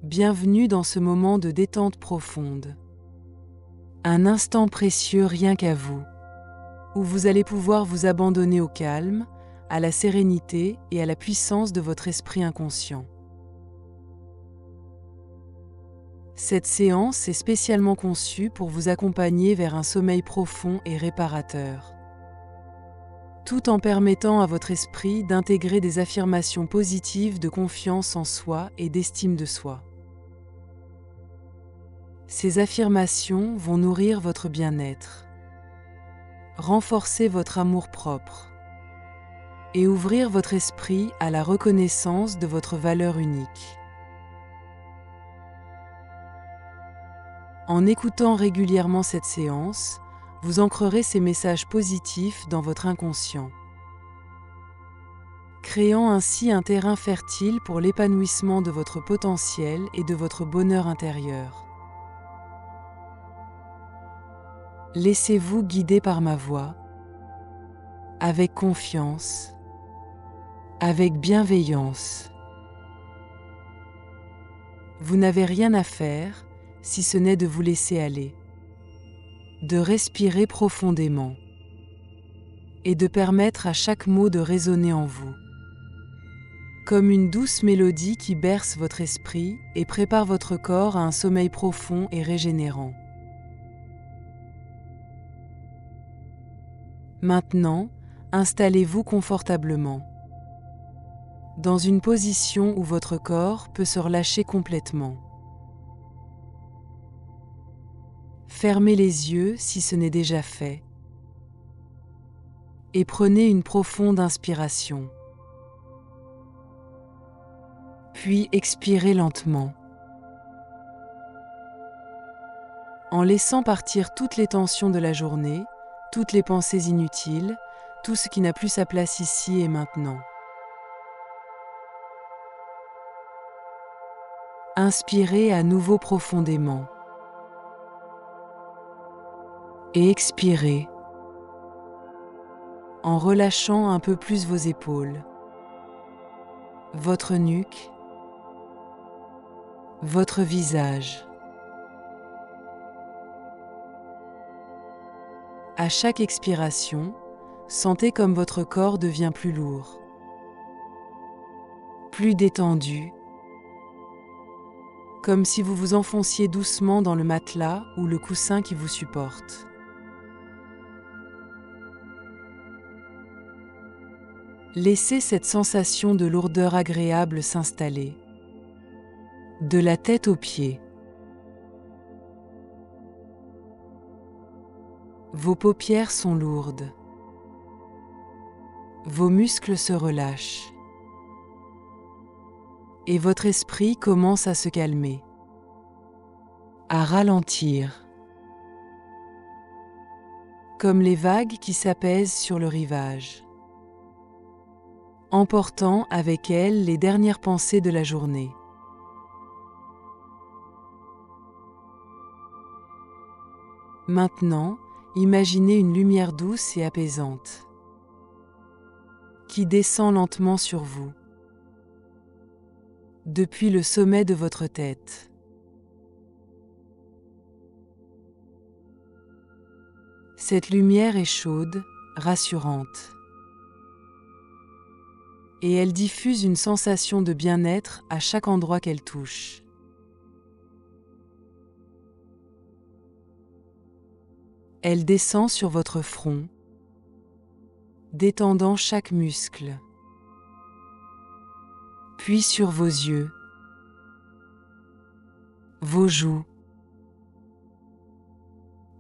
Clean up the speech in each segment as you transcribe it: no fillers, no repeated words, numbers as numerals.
Bienvenue dans ce moment de détente profonde. Un instant précieux rien qu'à vous, où vous allez pouvoir vous abandonner au calme, à la sérénité et à la puissance de votre esprit inconscient. Cette séance est spécialement conçue pour vous accompagner vers un sommeil profond et réparateur, tout en permettant à votre esprit d'intégrer des affirmations positives de confiance en soi et d'estime de soi. Ces affirmations vont nourrir votre bien-être, renforcer votre amour-propre et ouvrir votre esprit à la reconnaissance de votre valeur unique. En écoutant régulièrement cette séance, vous ancrerez ces messages positifs dans votre inconscient, créant ainsi un terrain fertile pour l'épanouissement de votre potentiel et de votre bonheur intérieur. Laissez-vous guider par ma voix, avec confiance, avec bienveillance. Vous n'avez rien à faire si ce n'est de vous laisser aller, de respirer profondément et de permettre à chaque mot de résonner en vous, comme une douce mélodie qui berce votre esprit et prépare votre corps à un sommeil profond et régénérant. Maintenant, installez-vous confortablement, dans une position où votre corps peut se relâcher complètement. Fermez les yeux si ce n'est déjà fait et prenez une profonde inspiration. Puis expirez lentement, en laissant partir toutes les tensions de la journée, toutes les pensées inutiles, tout ce qui n'a plus sa place ici et maintenant. Inspirez à nouveau profondément et expirez en relâchant un peu plus vos épaules, votre nuque, votre visage. À chaque expiration, sentez comme votre corps devient plus lourd, plus détendu, comme si vous vous enfonciez doucement dans le matelas ou le coussin qui vous supporte. Laissez cette sensation de lourdeur agréable s'installer, de la tête aux pieds. Vos paupières sont lourdes. Vos muscles se relâchent. Et votre esprit commence à se calmer, à ralentir, comme les vagues qui s'apaisent sur le rivage, emportant avec elles les dernières pensées de la journée. Maintenant, imaginez une lumière douce et apaisante qui descend lentement sur vous, depuis le sommet de votre tête. Cette lumière est chaude, rassurante, et elle diffuse une sensation de bien-être à chaque endroit qu'elle touche. Elle descend sur votre front, détendant chaque muscle, puis sur vos yeux, vos joues,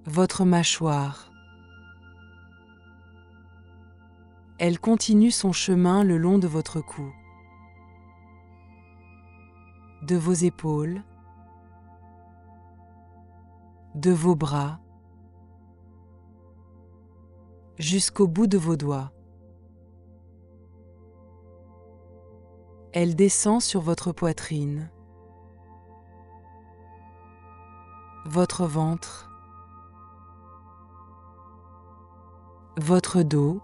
votre mâchoire. Elle continue son chemin le long de votre cou, de vos épaules, de vos bras, jusqu'au bout de vos doigts. Elle descend sur votre poitrine, votre ventre, votre dos,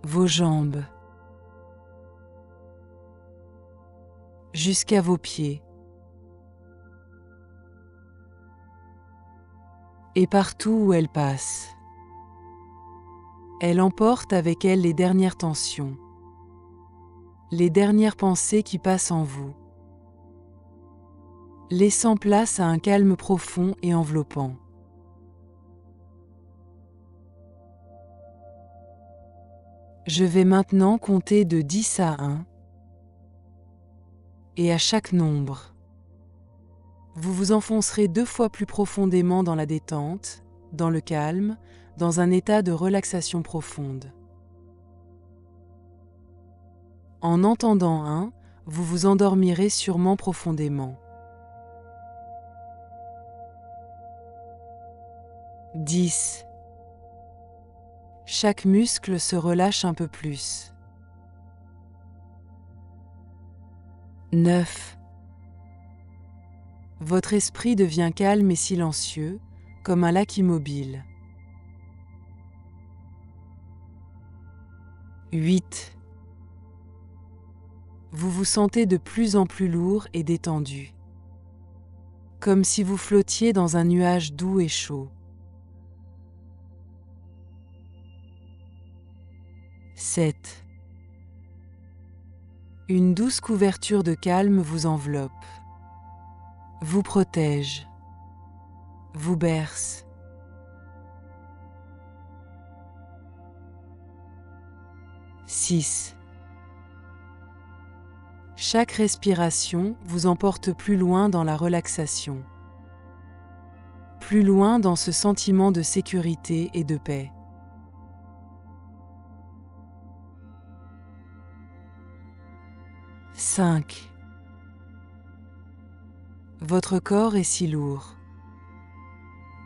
vos jambes, jusqu'à vos pieds. Et partout où elle passe, elle emporte avec elle les dernières tensions, les dernières pensées qui passent en vous, laissant place à un calme profond et enveloppant. Je vais maintenant compter de 10 à 1, et à chaque nombre, vous vous enfoncerez 2 fois plus profondément dans la détente, dans le calme, dans un état de relaxation profonde. En entendant 1, vous vous endormirez sûrement profondément. 10. Chaque muscle se relâche un peu plus. 9. Votre esprit devient calme et silencieux, comme un lac immobile. 8. Vous vous sentez de plus en plus lourd et détendu, comme si vous flottiez dans un nuage doux et chaud. 7. Une douce couverture de calme vous enveloppe, vous protège, vous berce. 6. Chaque respiration vous emporte plus loin dans la relaxation, plus loin dans ce sentiment de sécurité et de paix. 5. Votre corps est si lourd,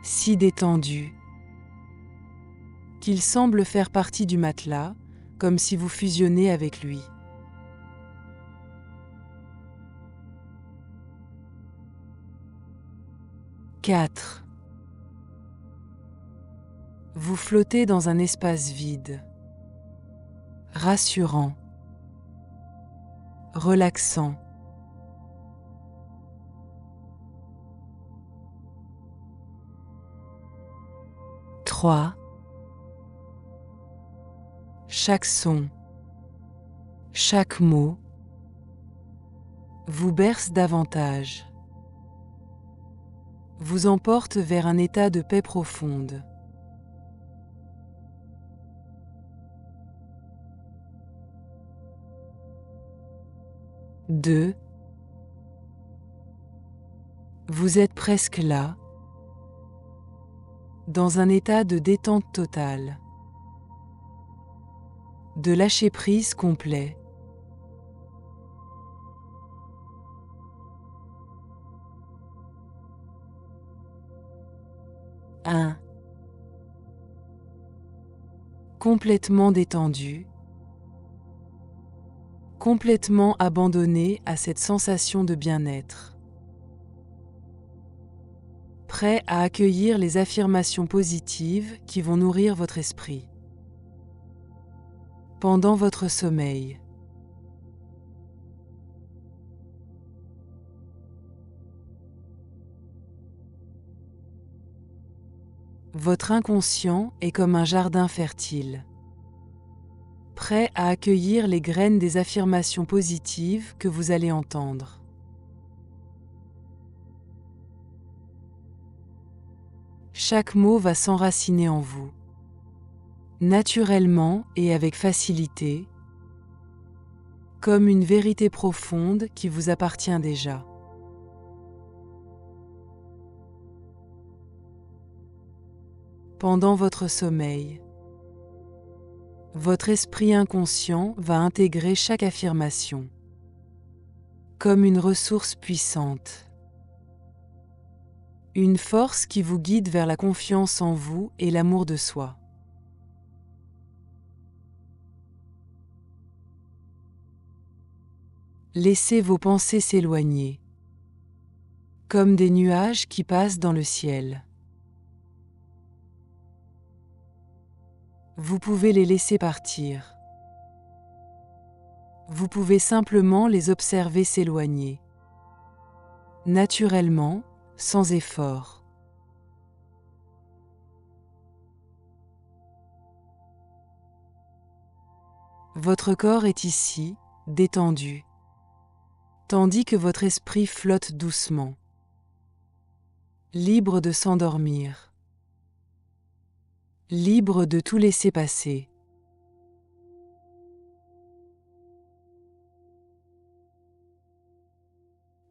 si détendu, qu'il semble faire partie du matelas, comme si vous fusionnez avec lui. 4. Vous flottez dans un espace vide, rassurant, relaxant. 3. Chaque son, chaque mot vous berce davantage, vous emporte vers un état de paix profonde. 2. Vous êtes presque là, dans un état de détente totale, de lâcher-prise complet. 1. Complètement détendu, complètement abandonné à cette sensation de bien-être, prêt à accueillir les affirmations positives qui vont nourrir votre esprit. Pendant votre sommeil, votre inconscient est comme un jardin fertile, prêt à accueillir les graines des affirmations positives que vous allez entendre. Chaque mot va s'enraciner en vous, naturellement et avec facilité, comme une vérité profonde qui vous appartient déjà. Pendant votre sommeil, votre esprit inconscient va intégrer chaque affirmation, comme une ressource puissante. Une force qui vous guide vers la confiance en vous et l'amour de soi. Laissez vos pensées s'éloigner, comme des nuages qui passent dans le ciel. Vous pouvez les laisser partir. Vous pouvez simplement les observer s'éloigner, naturellement, sans effort. Votre corps est ici, détendu, tandis que votre esprit flotte doucement, libre de s'endormir, libre de tout laisser passer.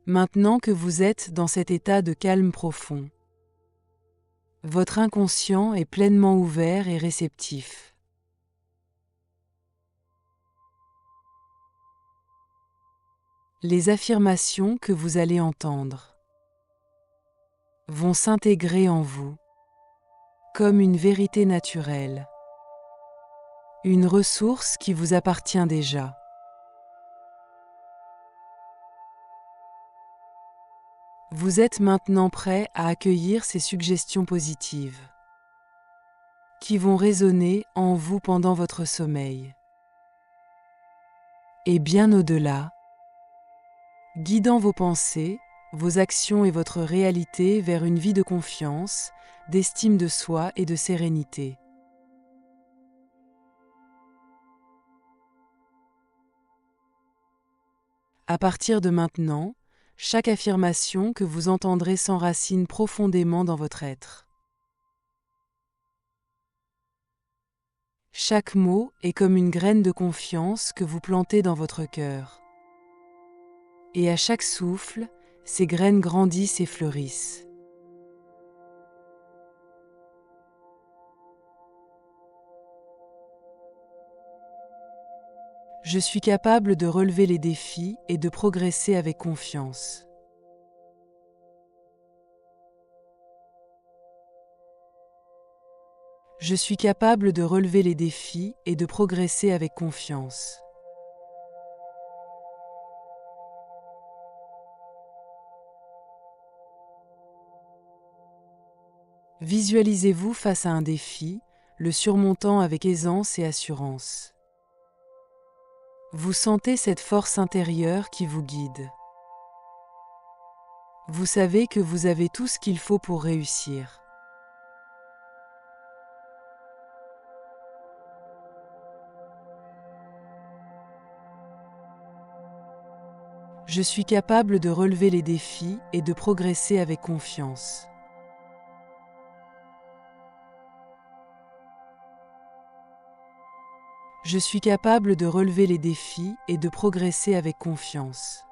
Maintenant que vous êtes dans cet état de calme profond, votre inconscient est pleinement ouvert et réceptif. Les affirmations que vous allez entendre vont s'intégrer en vous comme une vérité naturelle, une ressource qui vous appartient déjà. Vous êtes maintenant prêt à accueillir ces suggestions positives qui vont résonner en vous pendant votre sommeil. Et bien au-delà, guidant vos pensées, vos actions et votre réalité vers une vie de confiance, d'estime de soi et de sérénité. À partir de maintenant, chaque affirmation que vous entendrez s'enracine profondément dans votre être. Chaque mot est comme une graine de confiance que vous plantez dans votre cœur. Et à chaque souffle, ces graines grandissent et fleurissent. Je suis capable de relever les défis et de progresser avec confiance. Je suis capable de relever les défis et de progresser avec confiance. Visualisez-vous face à un défi, le surmontant avec aisance et assurance. Vous sentez cette force intérieure qui vous guide. Vous savez que vous avez tout ce qu'il faut pour réussir. Je suis capable de relever les défis et de progresser avec confiance. Je suis capable de relever les défis et de progresser avec confiance.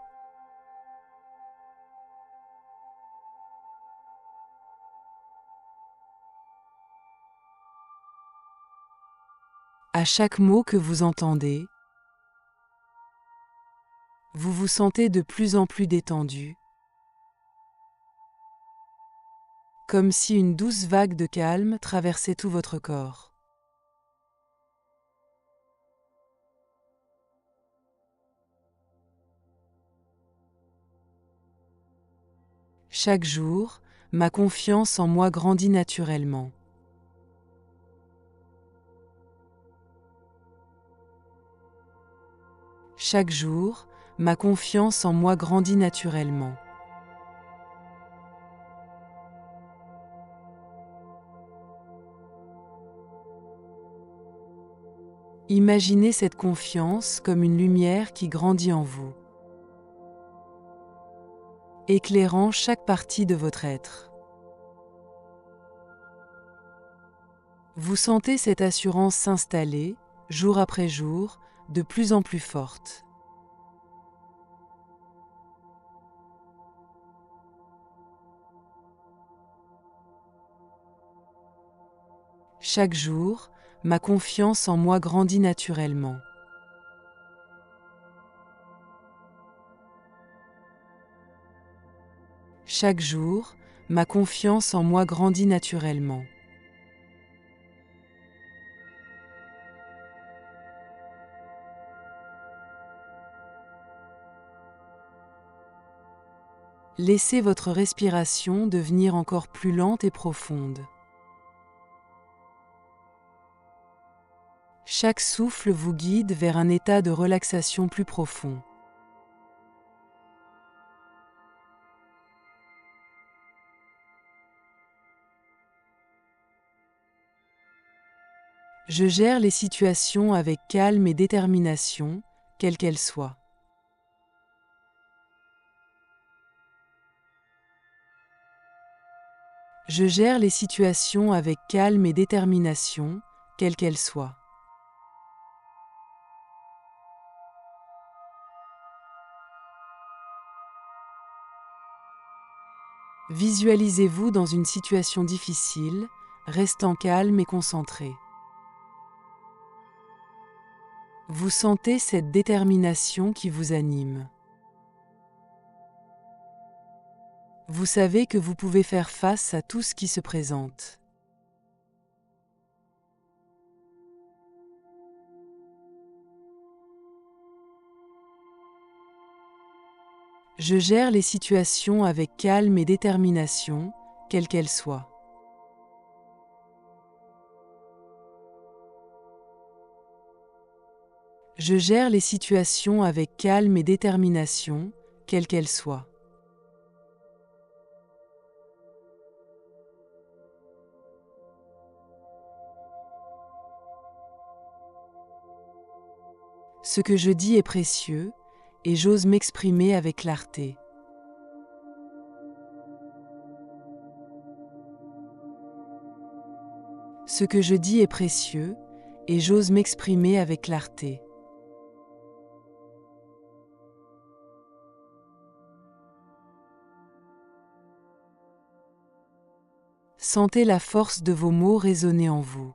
À chaque mot que vous entendez, vous vous sentez de plus en plus détendu, comme si une douce vague de calme traversait tout votre corps. Chaque jour, ma confiance en moi grandit naturellement. Chaque jour, ma confiance en moi grandit naturellement. Imaginez cette confiance comme une lumière qui grandit en vous, éclairant chaque partie de votre être. Vous sentez cette assurance s'installer, jour après jour, de plus en plus forte. Chaque jour, ma confiance en moi grandit naturellement. Chaque jour, ma confiance en moi grandit naturellement. Laissez votre respiration devenir encore plus lente et profonde. Chaque souffle vous guide vers un état de relaxation plus profond. Je gère les situations avec calme et détermination, quelles qu'elles soient. Je gère les situations avec calme et détermination, quelles qu'elles soient. Visualisez-vous dans une situation difficile, restant calme et concentré. Vous sentez cette détermination qui vous anime. Vous savez que vous pouvez faire face à tout ce qui se présente. Je gère les situations avec calme et détermination, quelles qu'elles soient. Je gère les situations avec calme et détermination, quelles qu'elles soient. Ce que je dis est précieux, et j'ose m'exprimer avec clarté. Ce que je dis est précieux, et j'ose m'exprimer avec clarté. Sentez la force de vos mots résonner en vous.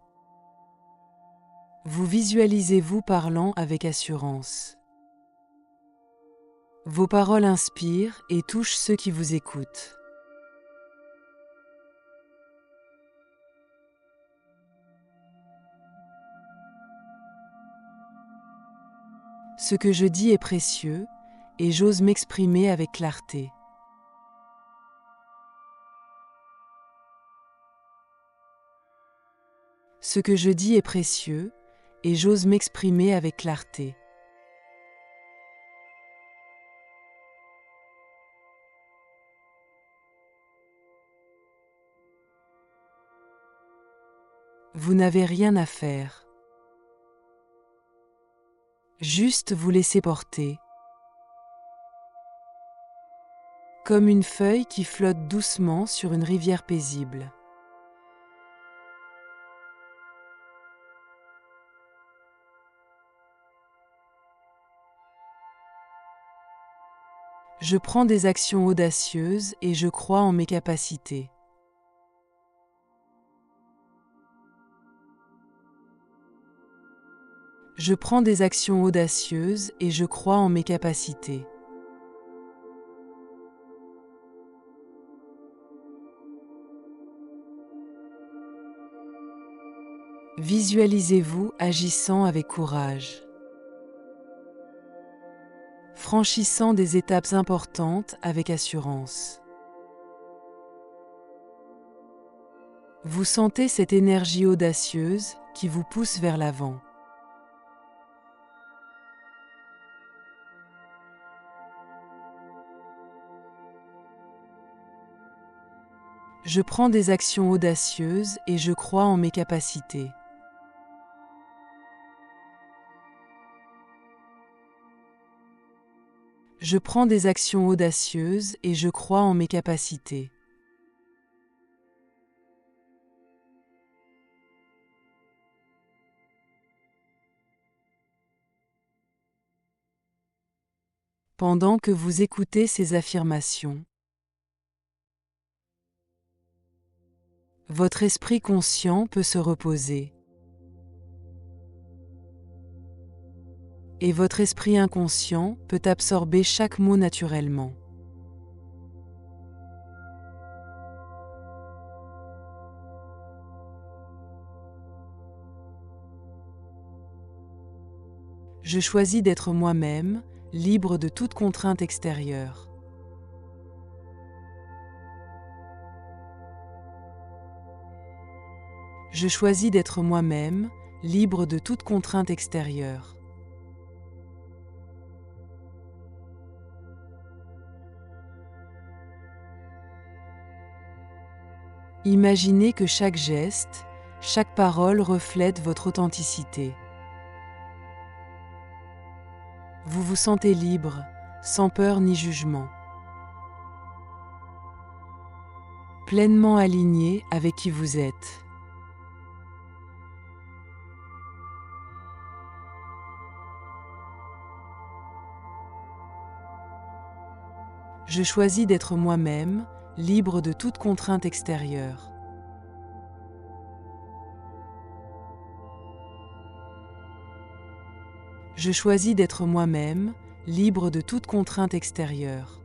Vous visualisez-vous parlant avec assurance. Vos paroles inspirent et touchent ceux qui vous écoutent. Ce que je dis est précieux, et j'ose m'exprimer avec clarté. Ce que je dis est précieux, et j'ose m'exprimer avec clarté. Vous n'avez rien à faire. Juste vous laisser porter. Comme une feuille qui flotte doucement sur une rivière paisible. Je prends des actions audacieuses et je crois en mes capacités. Je prends des actions audacieuses et je crois en mes capacités. Visualisez-vous agissant avec courage. Franchissant des étapes importantes avec assurance. Vous sentez cette énergie audacieuse qui vous pousse vers l'avant. Je prends des actions audacieuses et je crois en mes capacités. Je prends des actions audacieuses et je crois en mes capacités. Pendant que vous écoutez ces affirmations, votre esprit conscient peut se reposer. Et votre esprit inconscient peut absorber chaque mot naturellement. Je choisis d'être moi-même, libre de toute contrainte extérieure. Je choisis d'être moi-même, libre de toute contrainte extérieure. Imaginez que chaque geste, chaque parole reflète votre authenticité. Vous vous sentez libre, sans peur ni jugement. Pleinement aligné avec qui vous êtes. Je choisis d'être moi-même, libre de toute contrainte extérieure. Je choisis d'être moi-même, libre de toute contrainte extérieure.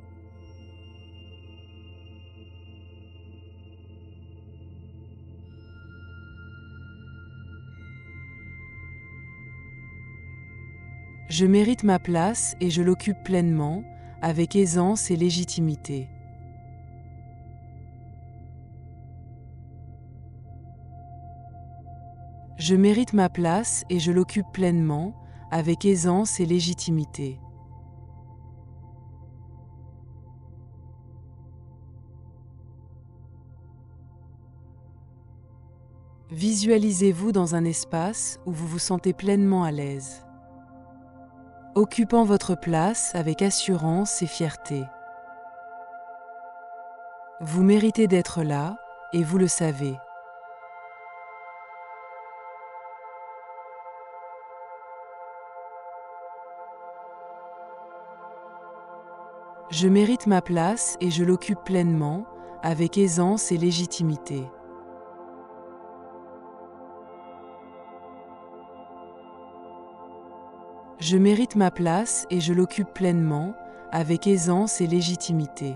Je mérite ma place et je l'occupe pleinement, avec aisance et légitimité. Je mérite ma place et je l'occupe pleinement, avec aisance et légitimité. Visualisez-vous dans un espace où vous vous sentez pleinement à l'aise, occupant votre place avec assurance et fierté. Vous méritez d'être là, et vous le savez. Je mérite ma place et je l'occupe pleinement, avec aisance et légitimité. Je mérite ma place et je l'occupe pleinement, avec aisance et légitimité.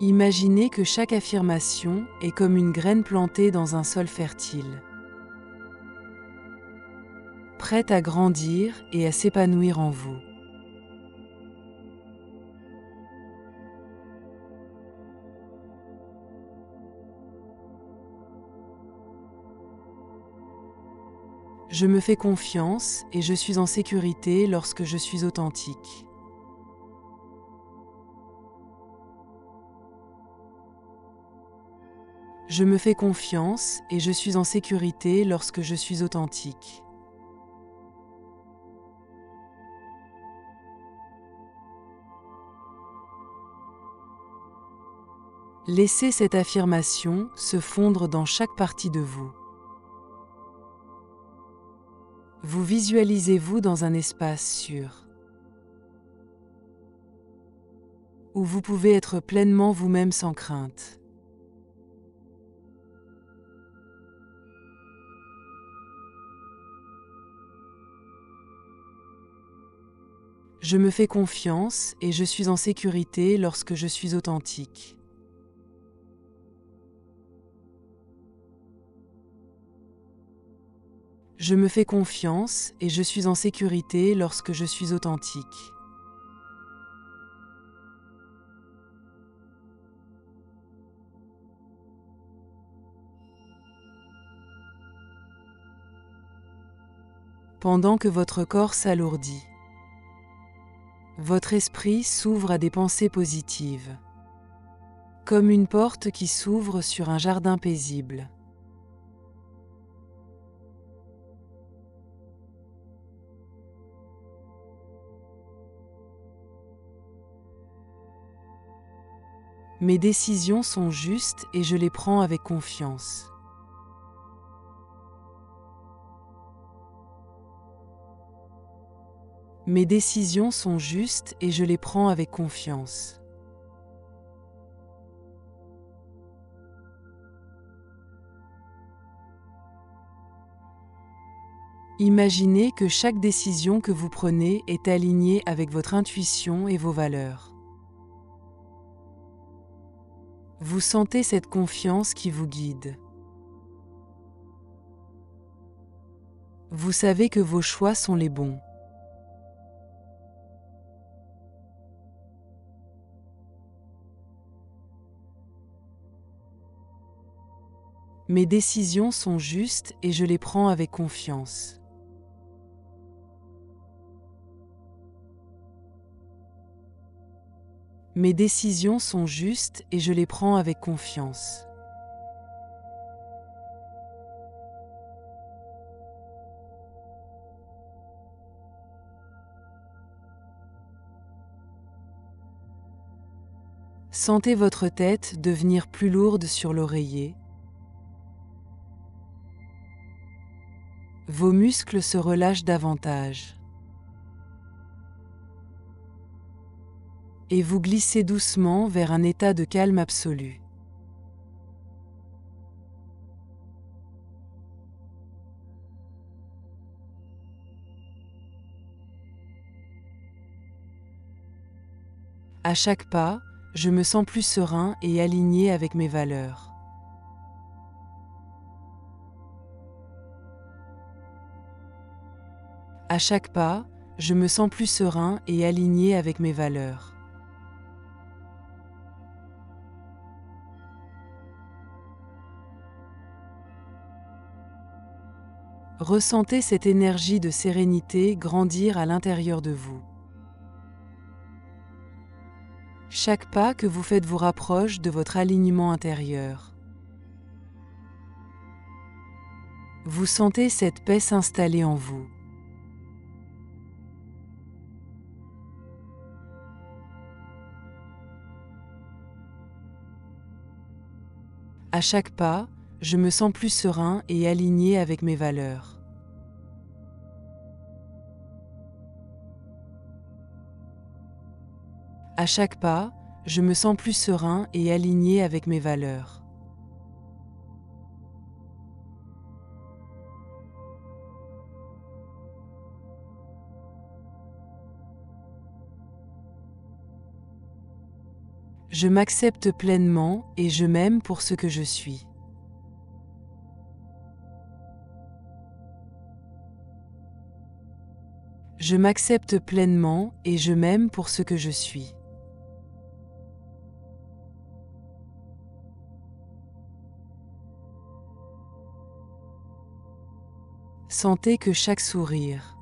Imaginez que chaque affirmation est comme une graine plantée dans un sol fertile, prête à grandir et à s'épanouir en vous. Je me fais confiance et je suis en sécurité lorsque je suis authentique. Je me fais confiance et je suis en sécurité lorsque je suis authentique. Laissez cette affirmation se fondre dans chaque partie de vous. Vous visualisez-vous dans un espace sûr, où vous pouvez être pleinement vous-même sans crainte. Je me fais confiance et je suis en sécurité lorsque je suis authentique. Je me fais confiance et je suis en sécurité lorsque je suis authentique. Pendant que votre corps s'alourdit, votre esprit s'ouvre à des pensées positives, comme une porte qui s'ouvre sur un jardin paisible. Mes décisions sont justes et je les prends avec confiance. Mes décisions sont justes et je les prends avec confiance. Imaginez que chaque décision que vous prenez est alignée avec votre intuition et vos valeurs. Vous sentez cette confiance qui vous guide. Vous savez que vos choix sont les bons. Mes décisions sont justes et je les prends avec confiance. Mes décisions sont justes et je les prends avec confiance. Sentez votre tête devenir plus lourde sur l'oreiller. Vos muscles se relâchent davantage. Et vous glissez doucement vers un état de calme absolu. À chaque pas, je me sens plus serein et aligné avec mes valeurs. À chaque pas, je me sens plus serein et aligné avec mes valeurs. Ressentez cette énergie de sérénité grandir à l'intérieur de vous. Chaque pas que vous faites vous rapproche de votre alignement intérieur. Vous sentez cette paix s'installer en vous. À chaque pas, je me sens plus serein et aligné avec mes valeurs. À chaque pas, je me sens plus serein et aligné avec mes valeurs. Je m'accepte pleinement et je m'aime pour ce que je suis. Je m'accepte pleinement et je m'aime pour ce que je suis. Sentez que chaque sourire,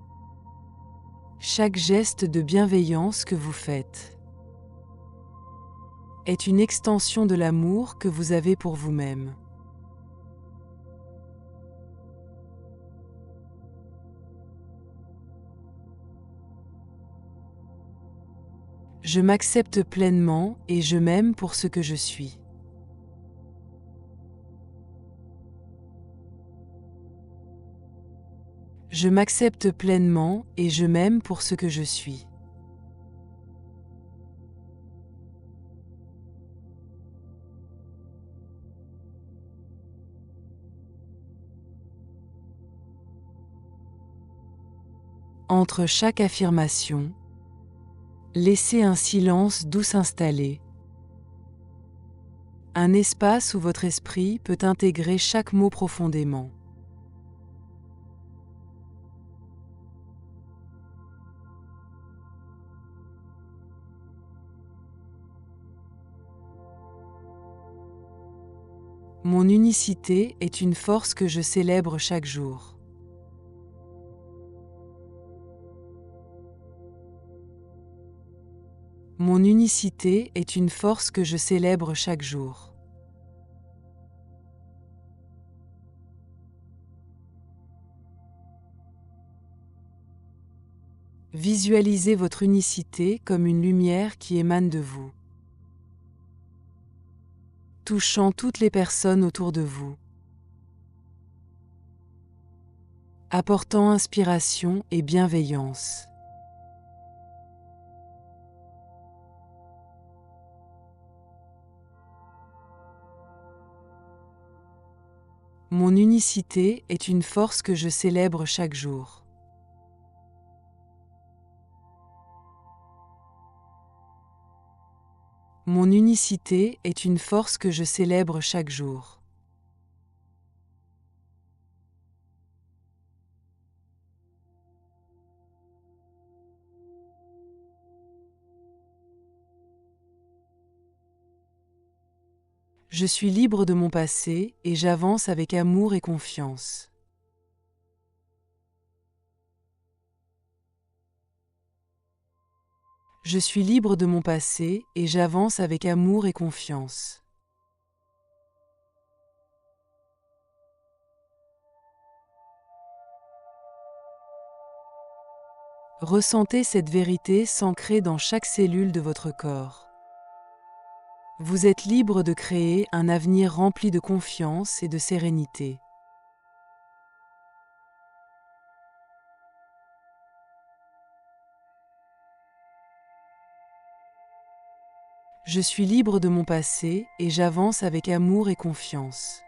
chaque geste de bienveillance que vous faites est une extension de l'amour que vous avez pour vous-même. Je m'accepte pleinement et je m'aime pour ce que je suis. Je m'accepte pleinement et je m'aime pour ce que je suis. Entre chaque affirmation, laissez un silence doux s'installer, un espace où votre esprit peut intégrer chaque mot profondément. Mon unicité est une force que je célèbre chaque jour. Mon unicité est une force que je célèbre chaque jour. Visualisez votre unicité comme une lumière qui émane de vous, touchant toutes les personnes autour de vous, apportant inspiration et bienveillance. Mon unicité est une force que je célèbre chaque jour. Mon unicité est une force que je célèbre chaque jour. Je suis libre de mon passé et j'avance avec amour et confiance. Je suis libre de mon passé et j'avance avec amour et confiance. Ressentez cette vérité s'ancrer dans chaque cellule de votre corps. Vous êtes libre de créer un avenir rempli de confiance et de sérénité. Je suis libre de mon passé et j'avance avec amour et confiance.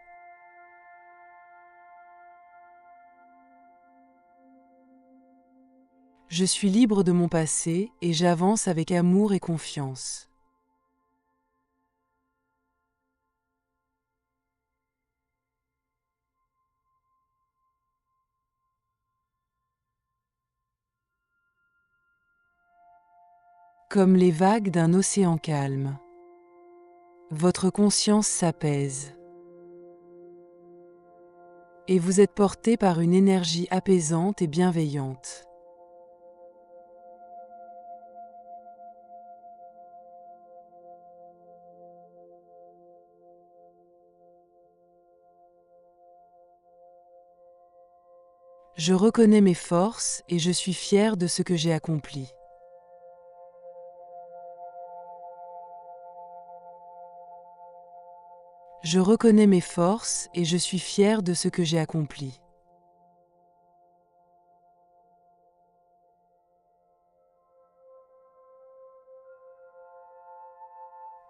Je suis libre de mon passé et j'avance avec amour et confiance. Comme les vagues d'un océan calme, votre conscience s'apaise et vous êtes porté par une énergie apaisante et bienveillante. Je reconnais mes forces et je suis fier de ce que j'ai accompli. Je reconnais mes forces et je suis fier de ce que j'ai accompli.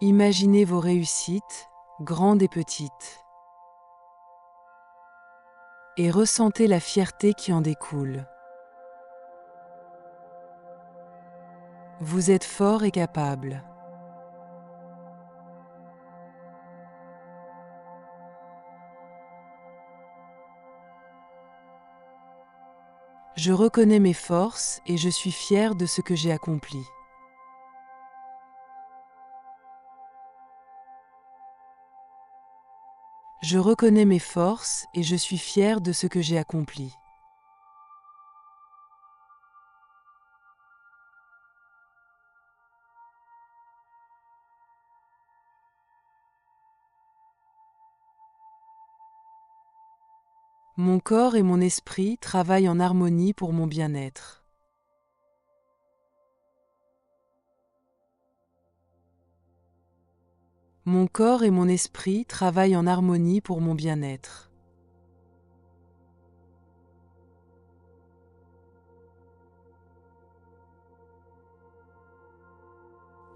Imaginez vos réussites, grandes et petites, et ressentez la fierté qui en découle. Vous êtes fort et capable. Je reconnais mes forces et je suis fier de ce que j'ai accompli. Je reconnais mes forces et je suis fier de ce que j'ai accompli. Mon corps et mon esprit travaillent en harmonie pour mon bien-être. Mon corps et mon esprit travaillent en harmonie pour mon bien-être.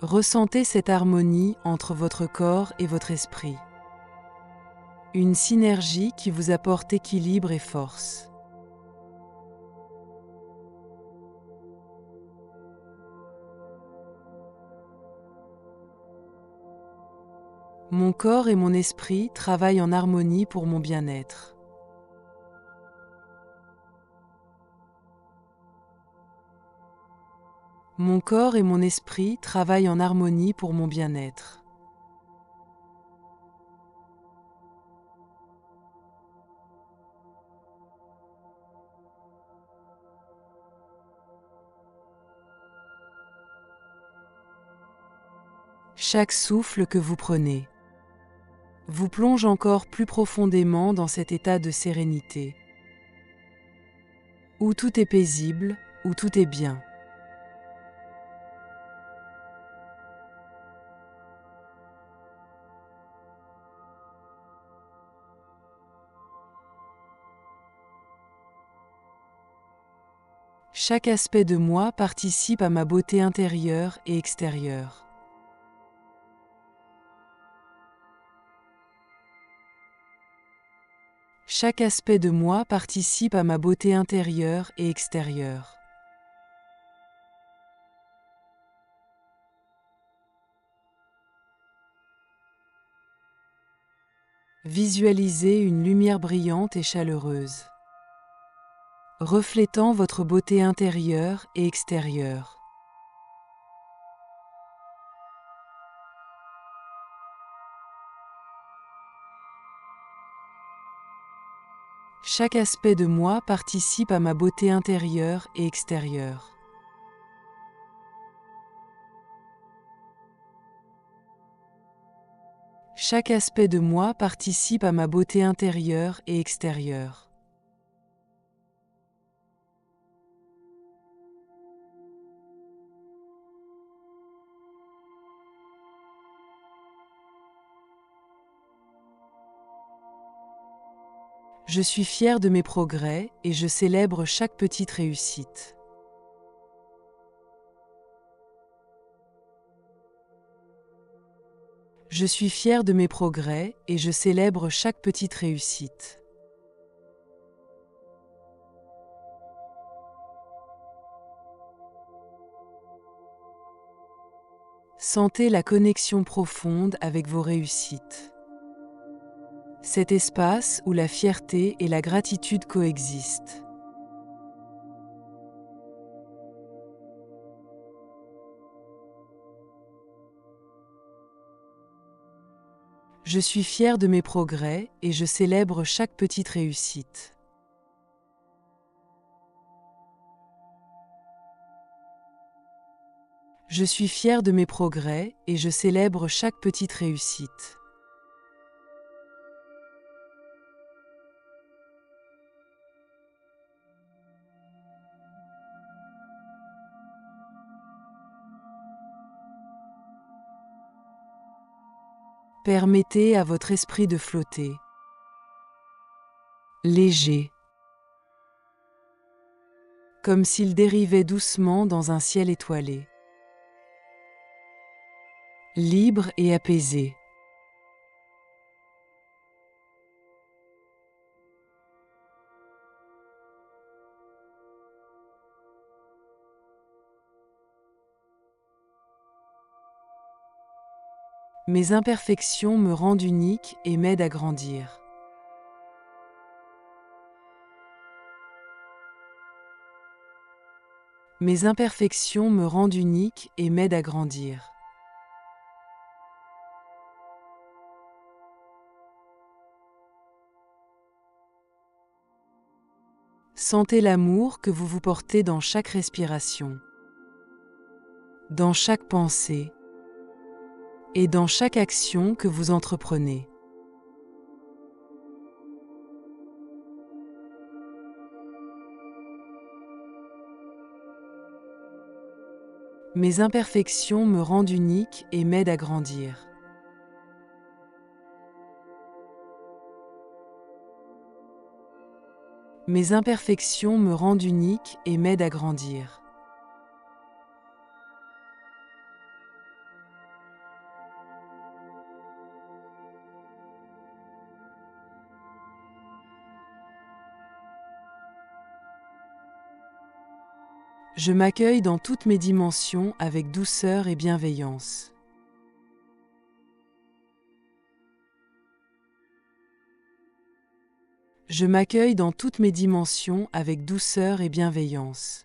Ressentez cette harmonie entre votre corps et votre esprit. Une synergie qui vous apporte équilibre et force. Mon corps et mon esprit travaillent en harmonie pour mon bien-être. Mon corps et mon esprit travaillent en harmonie pour mon bien-être. Chaque souffle que vous prenez vous plonge encore plus profondément dans cet état de sérénité, où tout est paisible, où tout est bien. Chaque aspect de moi participe à ma beauté intérieure et extérieure. Chaque aspect de moi participe à ma beauté intérieure et extérieure. Visualisez une lumière brillante et chaleureuse, reflétant votre beauté intérieure et extérieure. Chaque aspect de moi participe à ma beauté intérieure et extérieure. Chaque aspect de moi participe à ma beauté intérieure et extérieure. Je suis fière de mes progrès et je célèbre chaque petite réussite. Je suis fière de mes progrès et je célèbre chaque petite réussite. Sentez la connexion profonde avec vos réussites. Cet espace où la fierté et la gratitude coexistent. Je suis fière de mes progrès et je célèbre chaque petite réussite. Je suis fière de mes progrès et je célèbre chaque petite réussite. Permettez à votre esprit de flotter. Léger. Comme s'il dérivait doucement dans un ciel étoilé. Libre et apaisé. Mes imperfections me rendent unique et m'aident à grandir. Mes imperfections me rendent unique et m'aident à grandir. Sentez l'amour que vous vous portez dans chaque respiration, dans chaque pensée et dans chaque action que vous entreprenez. Mes imperfections me rendent unique et m'aident à grandir. Mes imperfections me rendent unique et m'aident à grandir. Je m'accueille dans toutes mes dimensions avec douceur et bienveillance. Je m'accueille dans toutes mes dimensions avec douceur et bienveillance.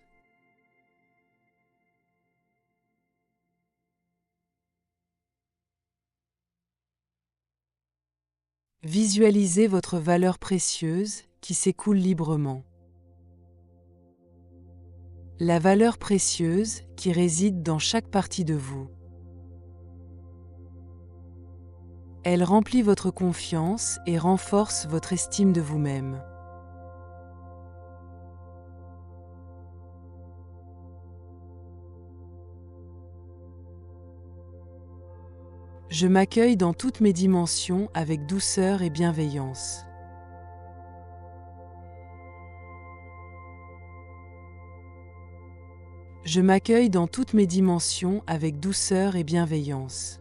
Visualisez votre valeur précieuse qui s'écoule librement. La valeur précieuse qui réside dans chaque partie de vous. Elle remplit votre confiance et renforce votre estime de vous-même. Je m'accueille dans toutes mes dimensions avec douceur et bienveillance. Je m'accueille dans toutes mes dimensions avec douceur et bienveillance.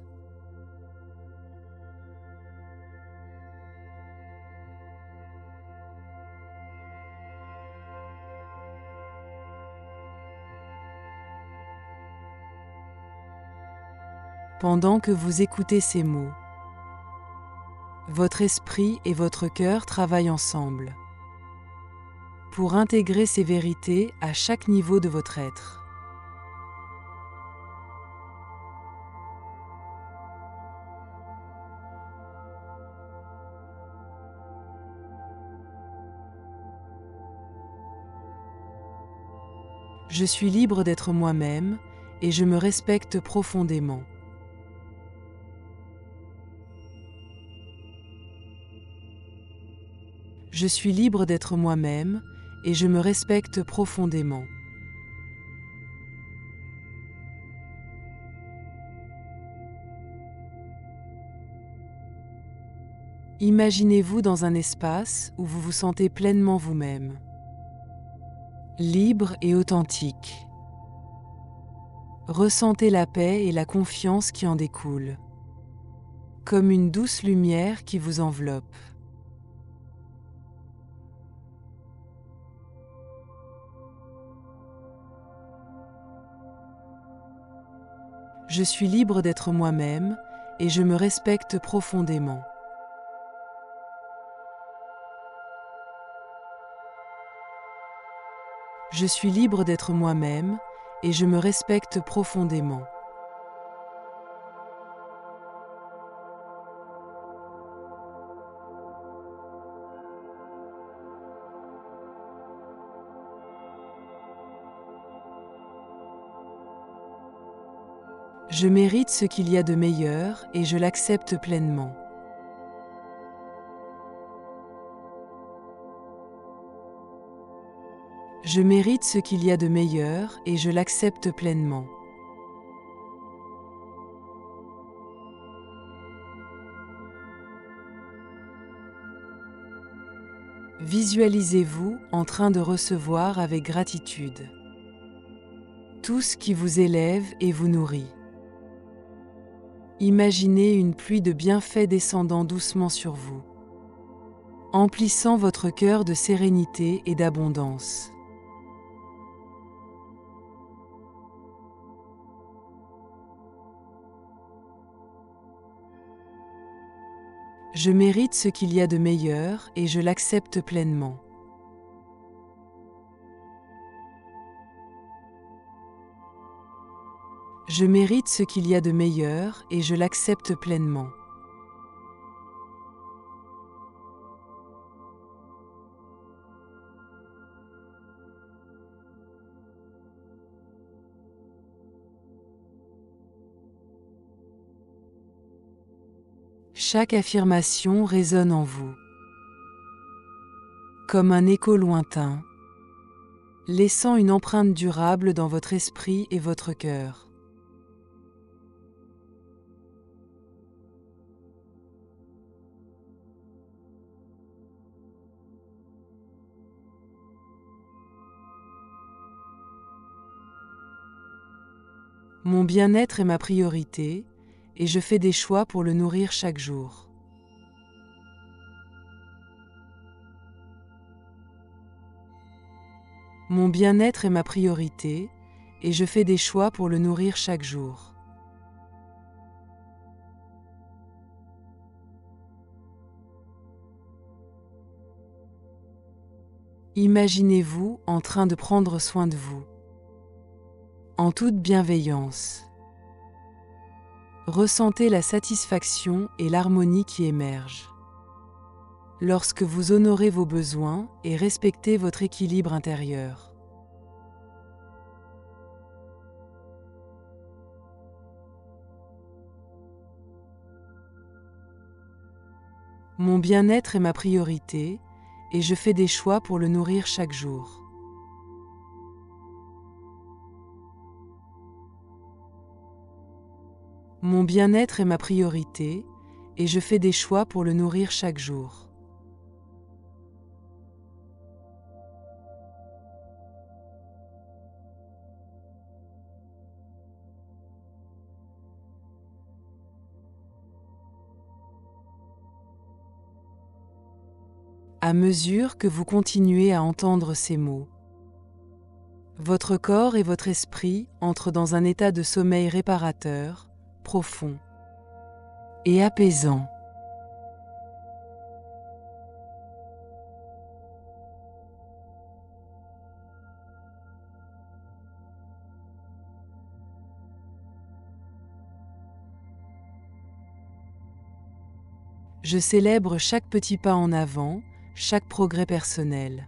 Pendant que vous écoutez ces mots, votre esprit et votre cœur travaillent ensemble pour intégrer ces vérités à chaque niveau de votre être. Je suis libre d'être moi-même et je me respecte profondément. Je suis libre d'être moi-même et je me respecte profondément. Imaginez-vous dans un espace où vous vous sentez pleinement vous-même, libre et authentique. Ressentez la paix et la confiance qui en découlent, comme une douce lumière qui vous enveloppe. Je suis libre d'être moi-même et je me respecte profondément. Je suis libre d'être moi-même et je me respecte profondément. Je mérite ce qu'il y a de meilleur et je l'accepte pleinement. Je mérite ce qu'il y a de meilleur et je l'accepte pleinement. Visualisez-vous en train de recevoir avec gratitude tout ce qui vous élève et vous nourrit. Imaginez une pluie de bienfaits descendant doucement sur vous, emplissant votre cœur de sérénité et d'abondance. Je mérite ce qu'il y a de meilleur et je l'accepte pleinement. Je mérite ce qu'il y a de meilleur et je l'accepte pleinement. Chaque affirmation résonne en vous, comme un écho lointain, laissant une empreinte durable dans votre esprit et votre cœur. Mon bien-être est ma priorité et je fais des choix pour le nourrir chaque jour. Mon bien-être est ma priorité et je fais des choix pour le nourrir chaque jour. Imaginez-vous en train de prendre soin de vous, en toute bienveillance. Ressentez la satisfaction et l'harmonie qui émergent lorsque vous honorez vos besoins et respectez votre équilibre intérieur. Mon bien-être est ma priorité et je fais des choix pour le nourrir chaque jour. Mon bien-être est ma priorité et je fais des choix pour le nourrir chaque jour. À mesure que vous continuez à entendre ces mots, votre corps et votre esprit entrent dans un état de sommeil réparateur, profond et apaisant. Je célèbre chaque petit pas en avant, chaque progrès personnel.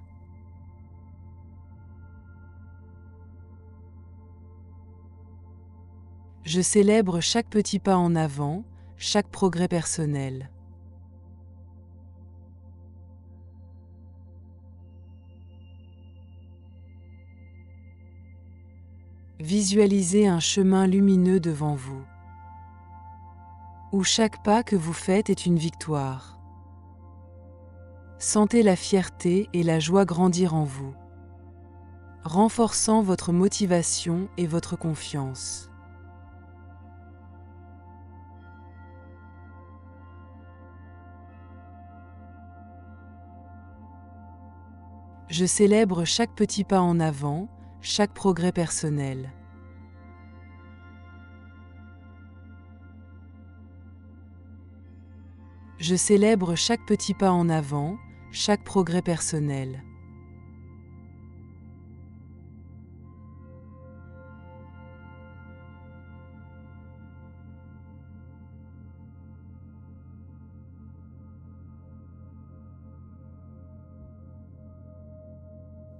Je célèbre chaque petit pas en avant, chaque progrès personnel. Visualisez un chemin lumineux devant vous, où chaque pas que vous faites est une victoire. Sentez la fierté et la joie grandir en vous, renforçant votre motivation et votre confiance. Je célèbre chaque petit pas en avant, chaque progrès personnel. Je célèbre chaque petit pas en avant, chaque progrès personnel.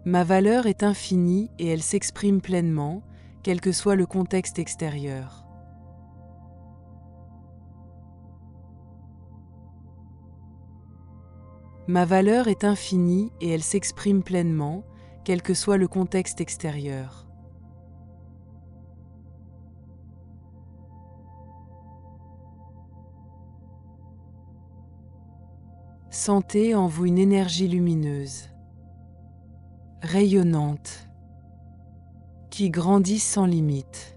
Ma valeur est infinie et elle s'exprime pleinement, quel que soit le contexte extérieur. Ma valeur est infinie et elle s'exprime pleinement, quel que soit le contexte extérieur. Sentez en vous une énergie lumineuse, rayonnante, qui grandit sans limite.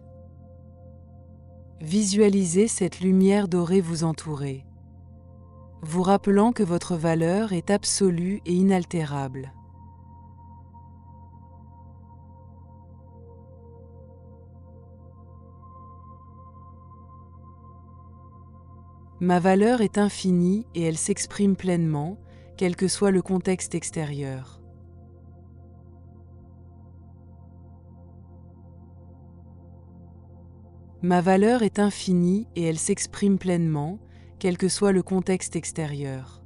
Visualisez cette lumière dorée vous entourer, vous rappelant que votre valeur est absolue et inaltérable. Ma valeur est infinie et elle s'exprime pleinement, quel que soit le contexte extérieur. Ma valeur est infinie et elle s'exprime pleinement, quel que soit le contexte extérieur.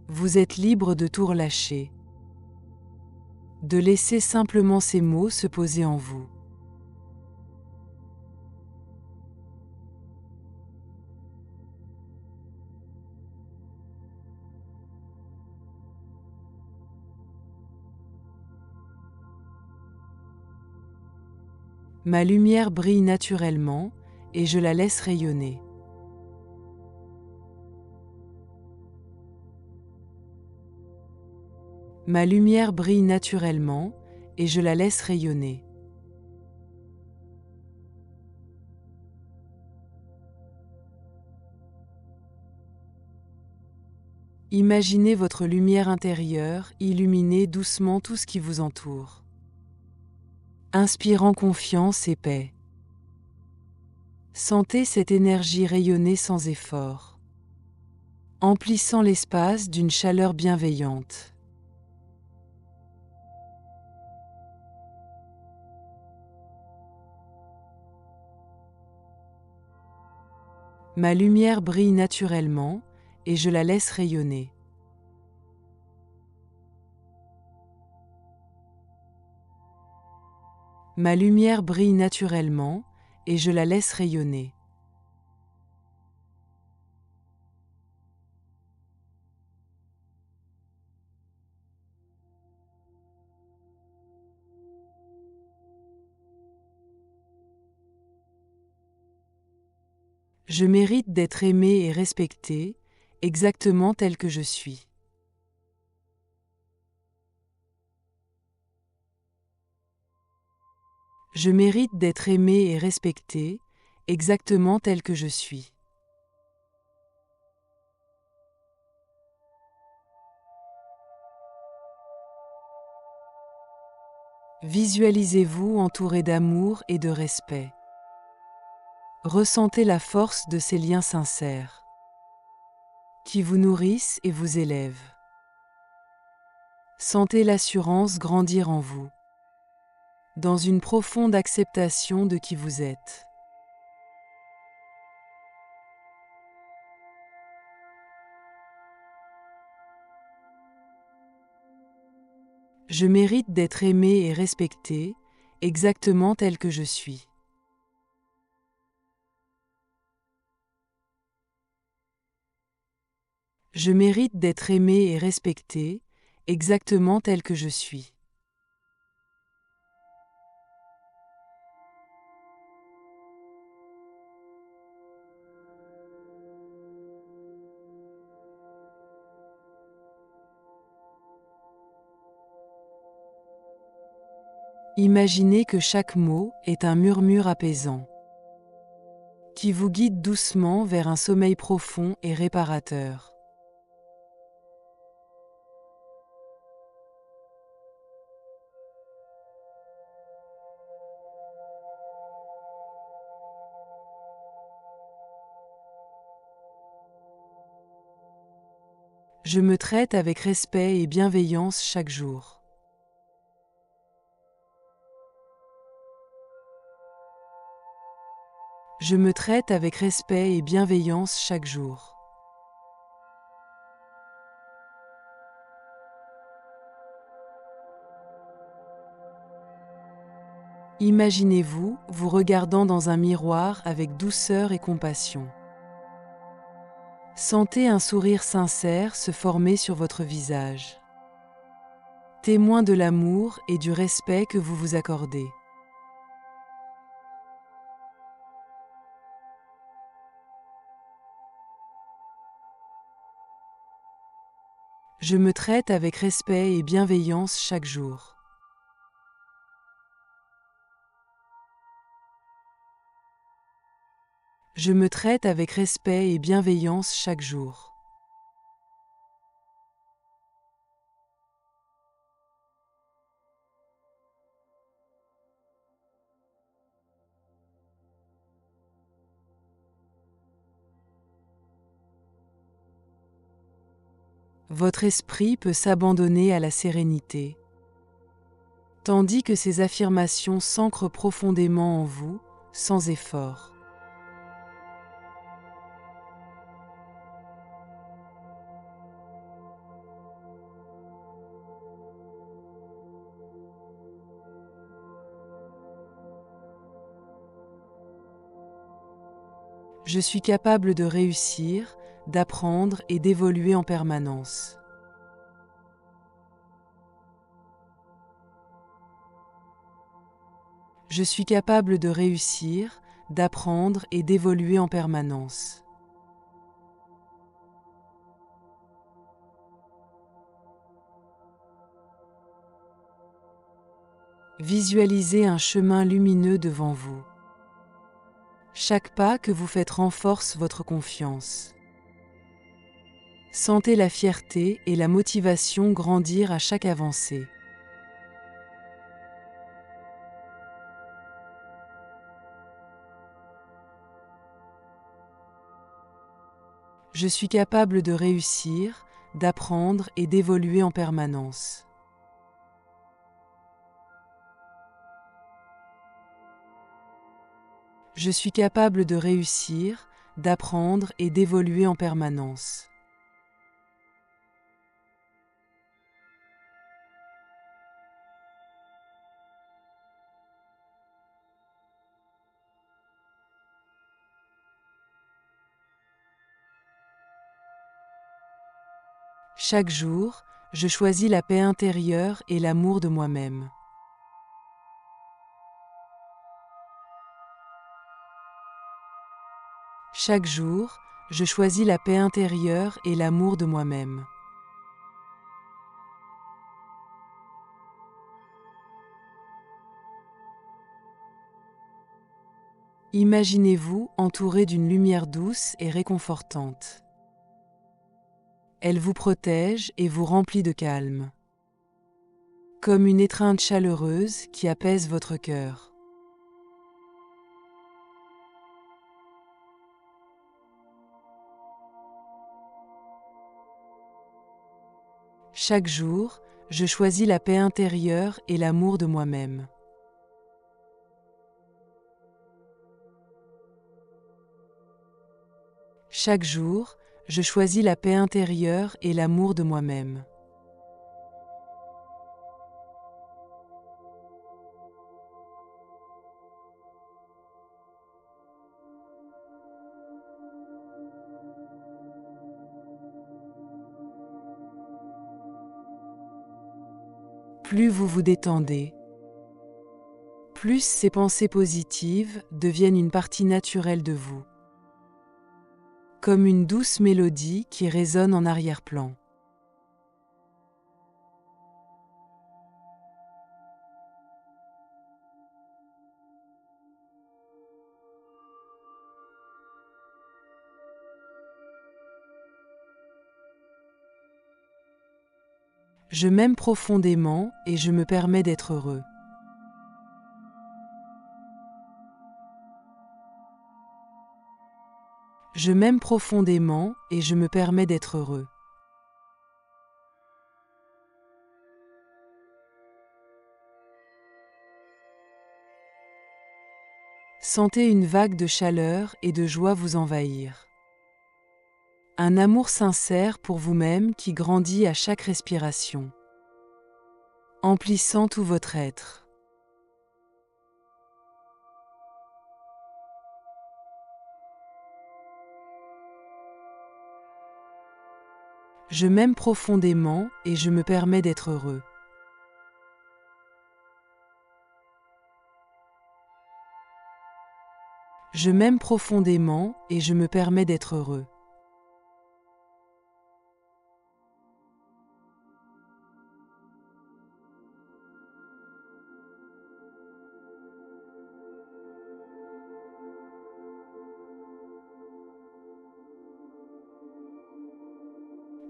Vous êtes libre de tout relâcher, de laisser simplement ces mots se poser en vous. Ma lumière brille naturellement et je la laisse rayonner. Ma lumière brille naturellement et je la laisse rayonner. Imaginez votre lumière intérieure illuminer doucement tout ce qui vous entoure, inspirant confiance et paix. Sentez cette énergie rayonner sans effort, emplissant l'espace d'une chaleur bienveillante. Ma lumière brille naturellement et je la laisse rayonner. Ma lumière brille naturellement et je la laisse rayonner. Je mérite d'être aimé et respecté, exactement tel que je suis. Je mérite d'être aimé et respecté, exactement tel que je suis. Visualisez-vous entouré d'amour et de respect. Ressentez la force de ces liens sincères, qui vous nourrissent et vous élèvent. Sentez l'assurance grandir en vous, dans une profonde acceptation de qui vous êtes. Je mérite d'être aimé et respecté, exactement tel que je suis. Je mérite d'être aimé et respecté, exactement tel que je suis. Imaginez que chaque mot est un murmure apaisant, qui vous guide doucement vers un sommeil profond et réparateur. Je me traite avec respect et bienveillance chaque jour. Je me traite avec respect et bienveillance chaque jour. Imaginez-vous vous regardant dans un miroir avec douceur et compassion. Sentez un sourire sincère se former sur votre visage, témoin de l'amour et du respect que vous vous accordez. Je me traite avec respect et bienveillance chaque jour. Je me traite avec respect et bienveillance chaque jour. Votre esprit peut s'abandonner à la sérénité, tandis que ces affirmations s'ancrent profondément en vous, sans effort. Je suis capable de réussir, d'apprendre et d'évoluer en permanence. Je suis capable de réussir, d'apprendre et d'évoluer en permanence. Visualisez un chemin lumineux devant vous. Chaque pas que vous faites renforce votre confiance. Sentez la fierté et la motivation grandir à chaque avancée. Je suis capable de réussir, d'apprendre et d'évoluer en permanence. Je suis capable de réussir, d'apprendre et d'évoluer en permanence. Chaque jour, je choisis la paix intérieure et l'amour de moi-même. Chaque jour, je choisis la paix intérieure et l'amour de moi-même. Imaginez-vous entouré d'une lumière douce et réconfortante. Elle vous protège et vous remplit de calme, comme une étreinte chaleureuse qui apaise votre cœur. Chaque jour, je choisis la paix intérieure et l'amour de moi-même. Chaque jour, je choisis la paix intérieure et l'amour de moi-même. Plus vous vous détendez, plus ces pensées positives deviennent une partie naturelle de vous, comme une douce mélodie qui résonne en arrière-plan. Je m'aime profondément et je me permets d'être heureux. Je m'aime profondément et je me permets d'être heureux. Sentez une vague de chaleur et de joie vous envahir. Un amour sincère pour vous-même qui grandit à chaque respiration, emplissant tout votre être. Je m'aime profondément et je me permets d'être heureux. Je m'aime profondément et je me permets d'être heureux.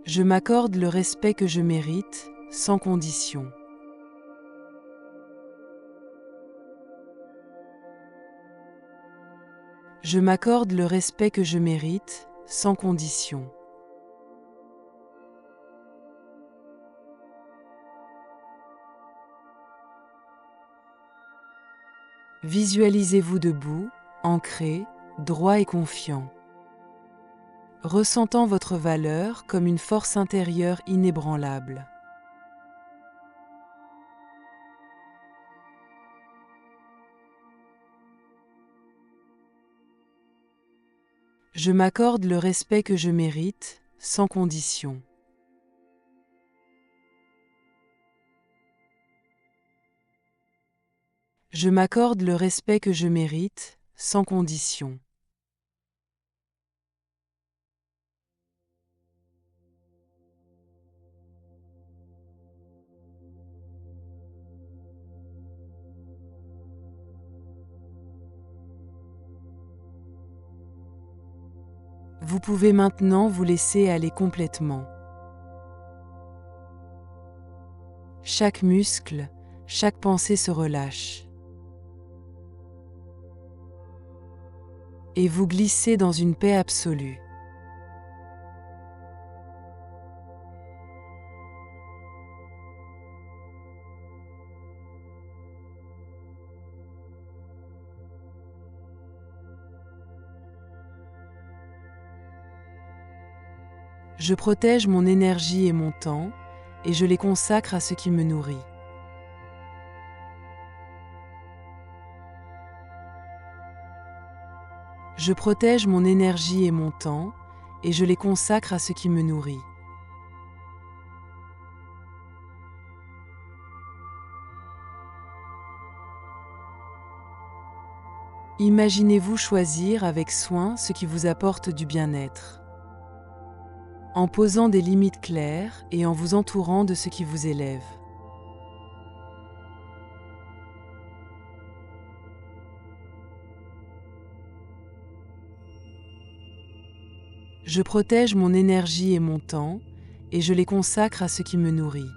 Je m'accorde le respect que je mérite, sans condition. Je m'accorde le respect que je mérite, sans condition. Visualisez-vous debout, ancré, droit et confiant, ressentant votre valeur comme une force intérieure inébranlable. Je m'accorde le respect que je mérite, sans condition. Je m'accorde le respect que je mérite, sans condition. Vous pouvez maintenant vous laisser aller complètement. Chaque muscle, chaque pensée se relâche. Et vous glissez dans une paix absolue. Je protège mon énergie et mon temps, et je les consacre à ce qui me nourrit. Je protège mon énergie et mon temps, et je les consacre à ce qui me nourrit. Imaginez-vous choisir avec soin ce qui vous apporte du bien-être, en posant des limites claires et en vous entourant de ce qui vous élève. Je protège mon énergie et mon temps, et je les consacre à ce qui me nourrit.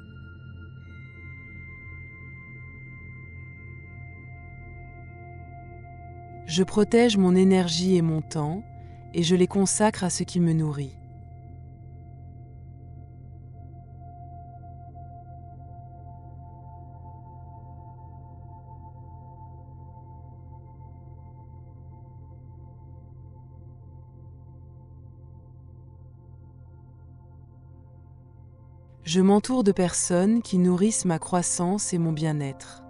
Je protège mon énergie et mon temps, et je les consacre à ce qui me nourrit. Je m'entoure de personnes qui nourrissent ma croissance et mon bien-être.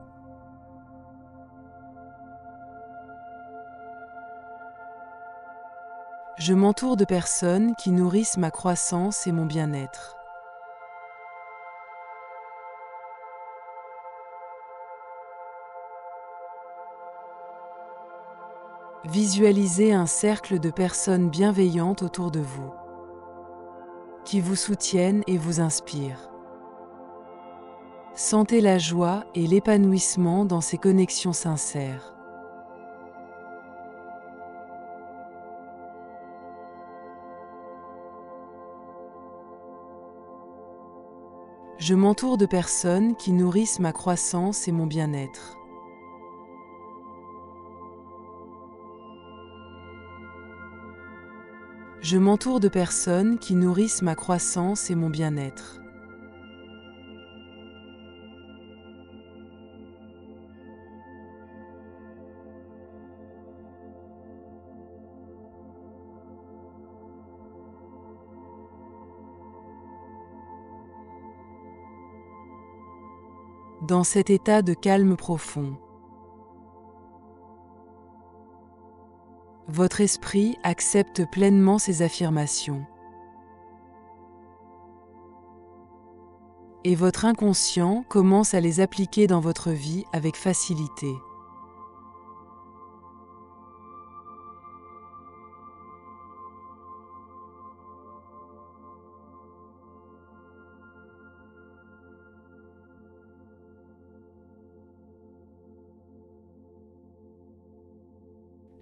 Je m'entoure de personnes qui nourrissent ma croissance et mon bien-être. Visualisez un cercle de personnes bienveillantes autour de vous, qui vous soutiennent et vous inspirent. Sentez la joie et l'épanouissement dans ces connexions sincères. Je m'entoure de personnes qui nourrissent ma croissance et mon bien-être. Je m'entoure de personnes qui nourrissent ma croissance et mon bien-être. Dans cet état de calme profond, votre esprit accepte pleinement ces affirmations. Et votre inconscient commence à les appliquer dans votre vie avec facilité.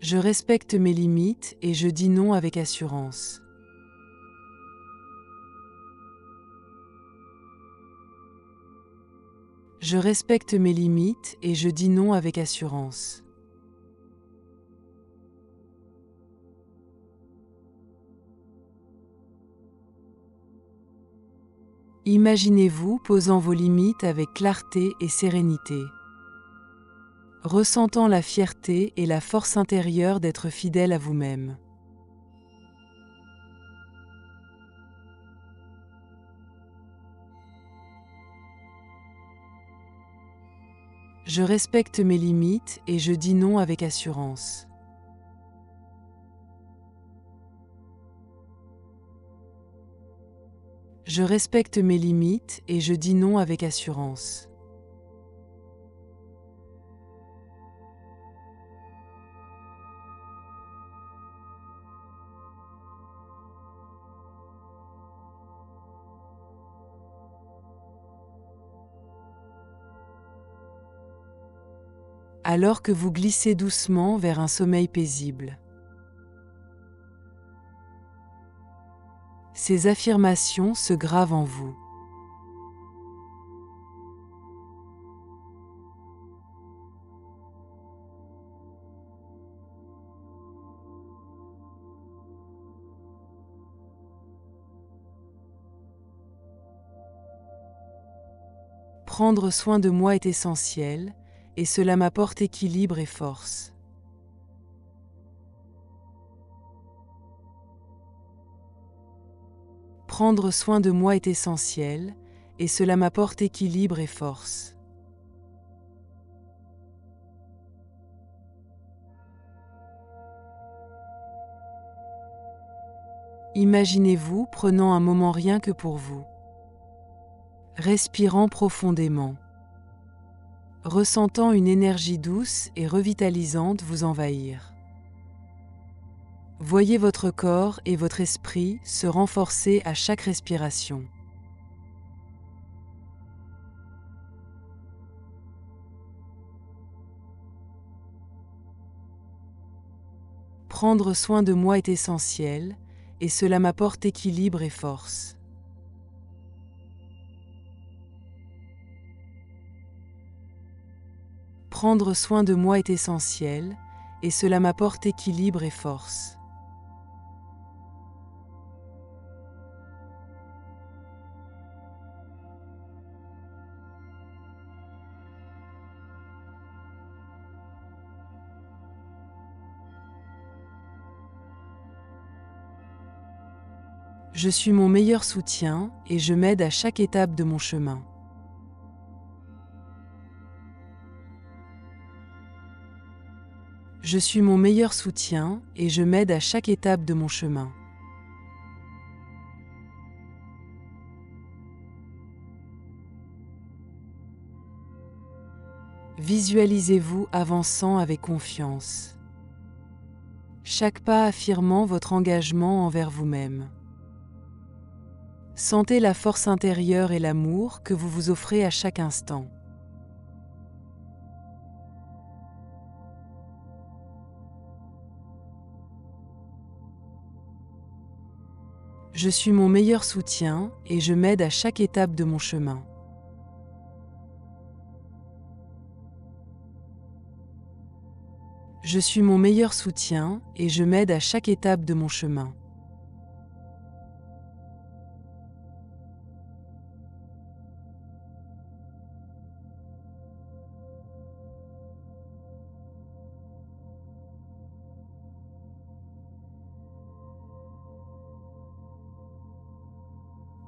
Je respecte mes limites et je dis non avec assurance. Je respecte mes limites et je dis non avec assurance. Imaginez-vous posant vos limites avec clarté et sérénité, ressentant la fierté et la force intérieure d'être fidèle à vous-même. Je respecte mes limites et je dis non avec assurance. Je respecte mes limites et je dis non avec assurance. Alors que vous glissez doucement vers un sommeil paisible. Ces affirmations se gravent en vous. Prendre soin de moi est essentiel, et cela m'apporte équilibre et force. Prendre soin de moi est essentiel, et cela m'apporte équilibre et force. Imaginez-vous prenant un moment rien que pour vous, respirant profondément, ressentant une énergie douce et revitalisante vous envahir. Voyez votre corps et votre esprit se renforcer à chaque respiration. Prendre soin de moi est essentiel, et cela m'apporte équilibre et force. Prendre soin de moi est essentiel, et cela m'apporte équilibre et force. Je suis mon meilleur soutien et je m'aide à chaque étape de mon chemin. Je suis mon meilleur soutien et je m'aide à chaque étape de mon chemin. Visualisez-vous avançant avec confiance. chaque pas affirmant votre engagement envers vous-même. Sentez la force intérieure et l'amour que vous vous offrez à chaque instant. Je suis mon meilleur soutien et je m'aide à chaque étape de mon chemin. Je suis mon meilleur soutien et je m'aide à chaque étape de mon chemin.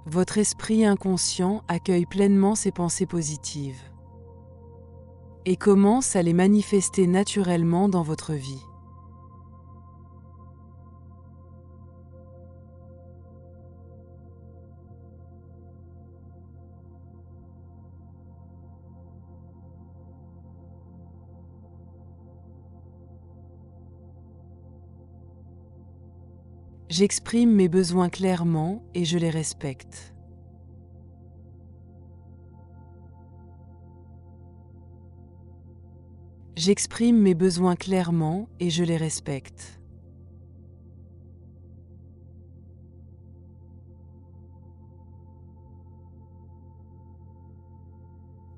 Votre esprit inconscient accueille pleinement ces pensées positives et commence à les manifester naturellement dans votre vie. J'exprime mes besoins clairement et je les respecte. J'exprime mes besoins clairement et je les respecte.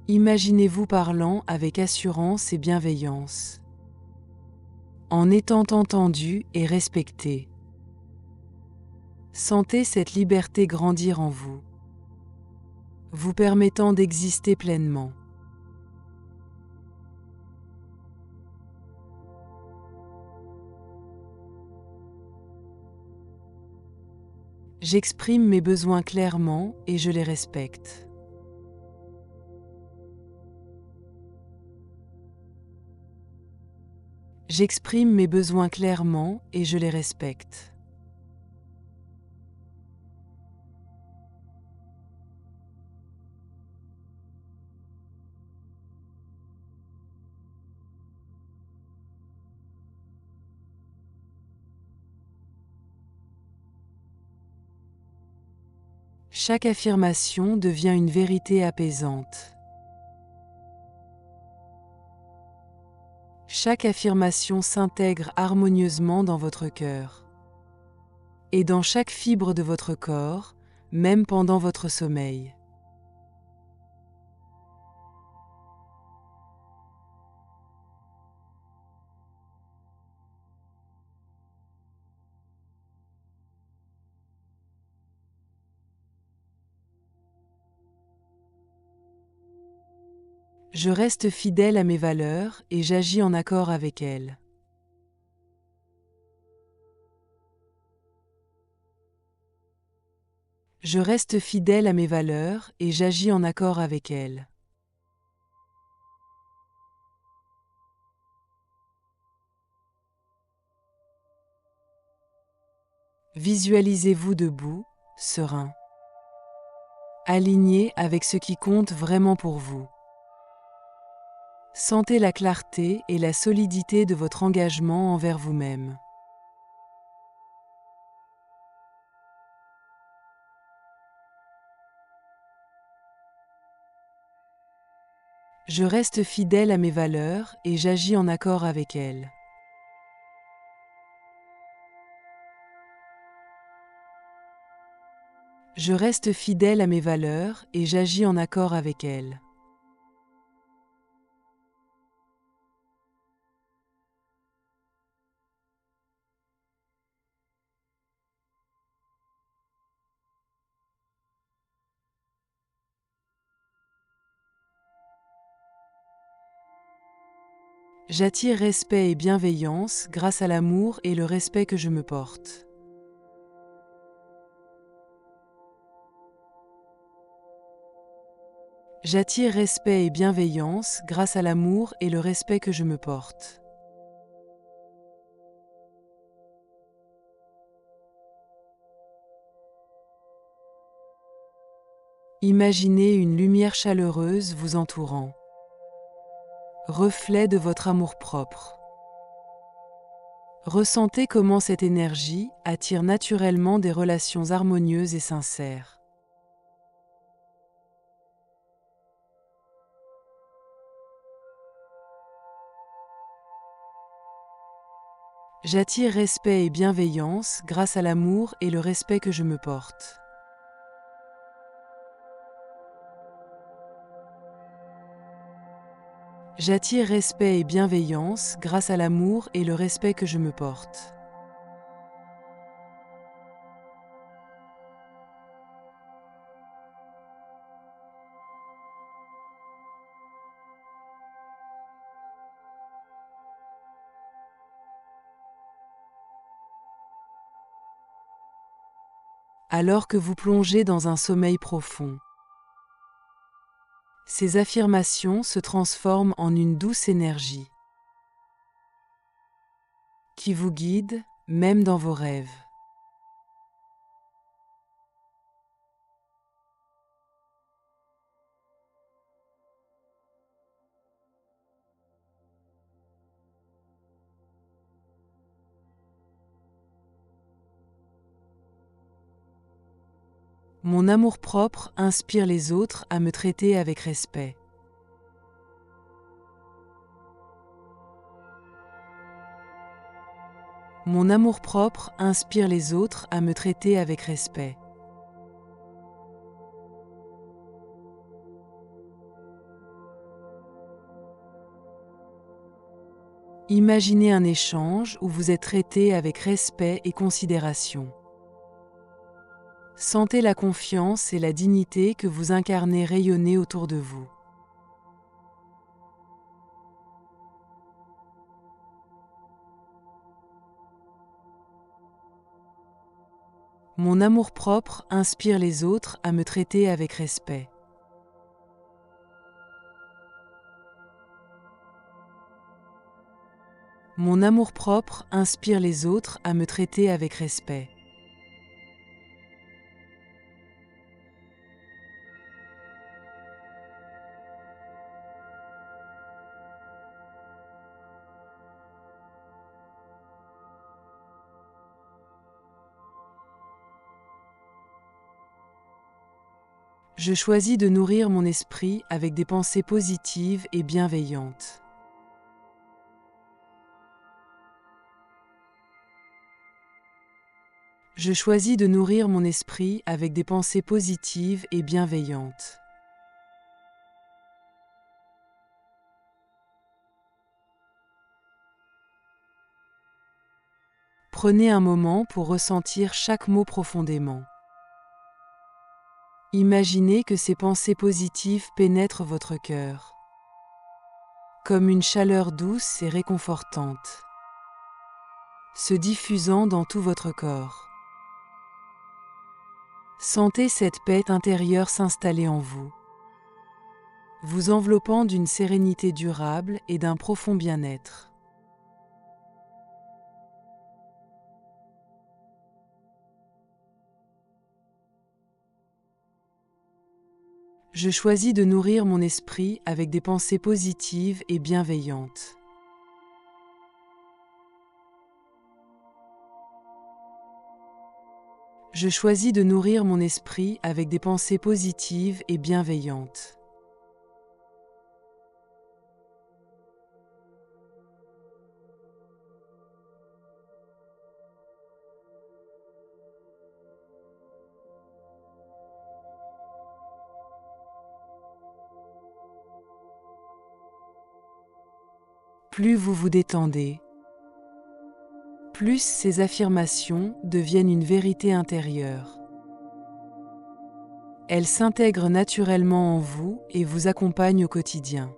Imaginez-vous parlant avec assurance et bienveillance, en étant entendu et respecté. Sentez cette liberté grandir en vous, vous permettant d'exister pleinement. J'exprime mes besoins clairement et je les respecte. J'exprime mes besoins clairement et je les respecte. Chaque affirmation devient une vérité apaisante. Chaque affirmation s'intègre harmonieusement dans votre cœur et dans chaque fibre de votre corps, même pendant votre sommeil. Je reste fidèle à mes valeurs et j'agis en accord avec elles. Je reste fidèle à mes valeurs et j'agis en accord avec elles. Visualisez-vous debout, serein, aligné avec ce qui compte vraiment pour vous. Sentez la clarté et la solidité de votre engagement envers vous-même. Je reste fidèle à mes valeurs et j'agis en accord avec elles. Je reste fidèle à mes valeurs et j'agis en accord avec elles. J'attire respect et bienveillance grâce à l'amour et le respect que je me porte. J'attire respect et bienveillance grâce à l'amour et le respect que je me porte. Imaginez une lumière chaleureuse vous entourant, reflet de votre amour-propre. Ressentez comment cette énergie attire naturellement des relations harmonieuses et sincères. J'attire respect et bienveillance grâce à l'amour et le respect que je me porte. J'attire respect et bienveillance grâce à l'amour et le respect que je me porte. Alors que vous plongez dans un sommeil profond, ces affirmations se transforment en une douce énergie qui vous guide même dans vos rêves. Mon amour-propre inspire les autres à me traiter avec respect. Mon amour-propre inspire les autres à me traiter avec respect. Imaginez un échange où vous êtes traité avec respect et considération. Sentez la confiance et la dignité que vous incarnez rayonner autour de vous. Mon amour-propre inspire les autres à me traiter avec respect. Mon amour-propre inspire les autres à me traiter avec respect. Je choisis de nourrir mon esprit avec des pensées positives et bienveillantes. Je choisis de nourrir mon esprit avec des pensées positives et bienveillantes. Prenez un moment pour ressentir chaque mot profondément. Imaginez que ces pensées positives pénètrent votre cœur, comme une chaleur douce et réconfortante, se diffusant dans tout votre corps. Sentez cette paix intérieure s'installer en vous, vous enveloppant d'une sérénité durable et d'un profond bien-être. Je choisis de nourrir mon esprit avec des pensées positives et bienveillantes. Je choisis de nourrir mon esprit avec des pensées positives et bienveillantes. Plus vous vous détendez, plus ces affirmations deviennent une vérité intérieure. Elles s'intègrent naturellement en vous et vous accompagnent au quotidien.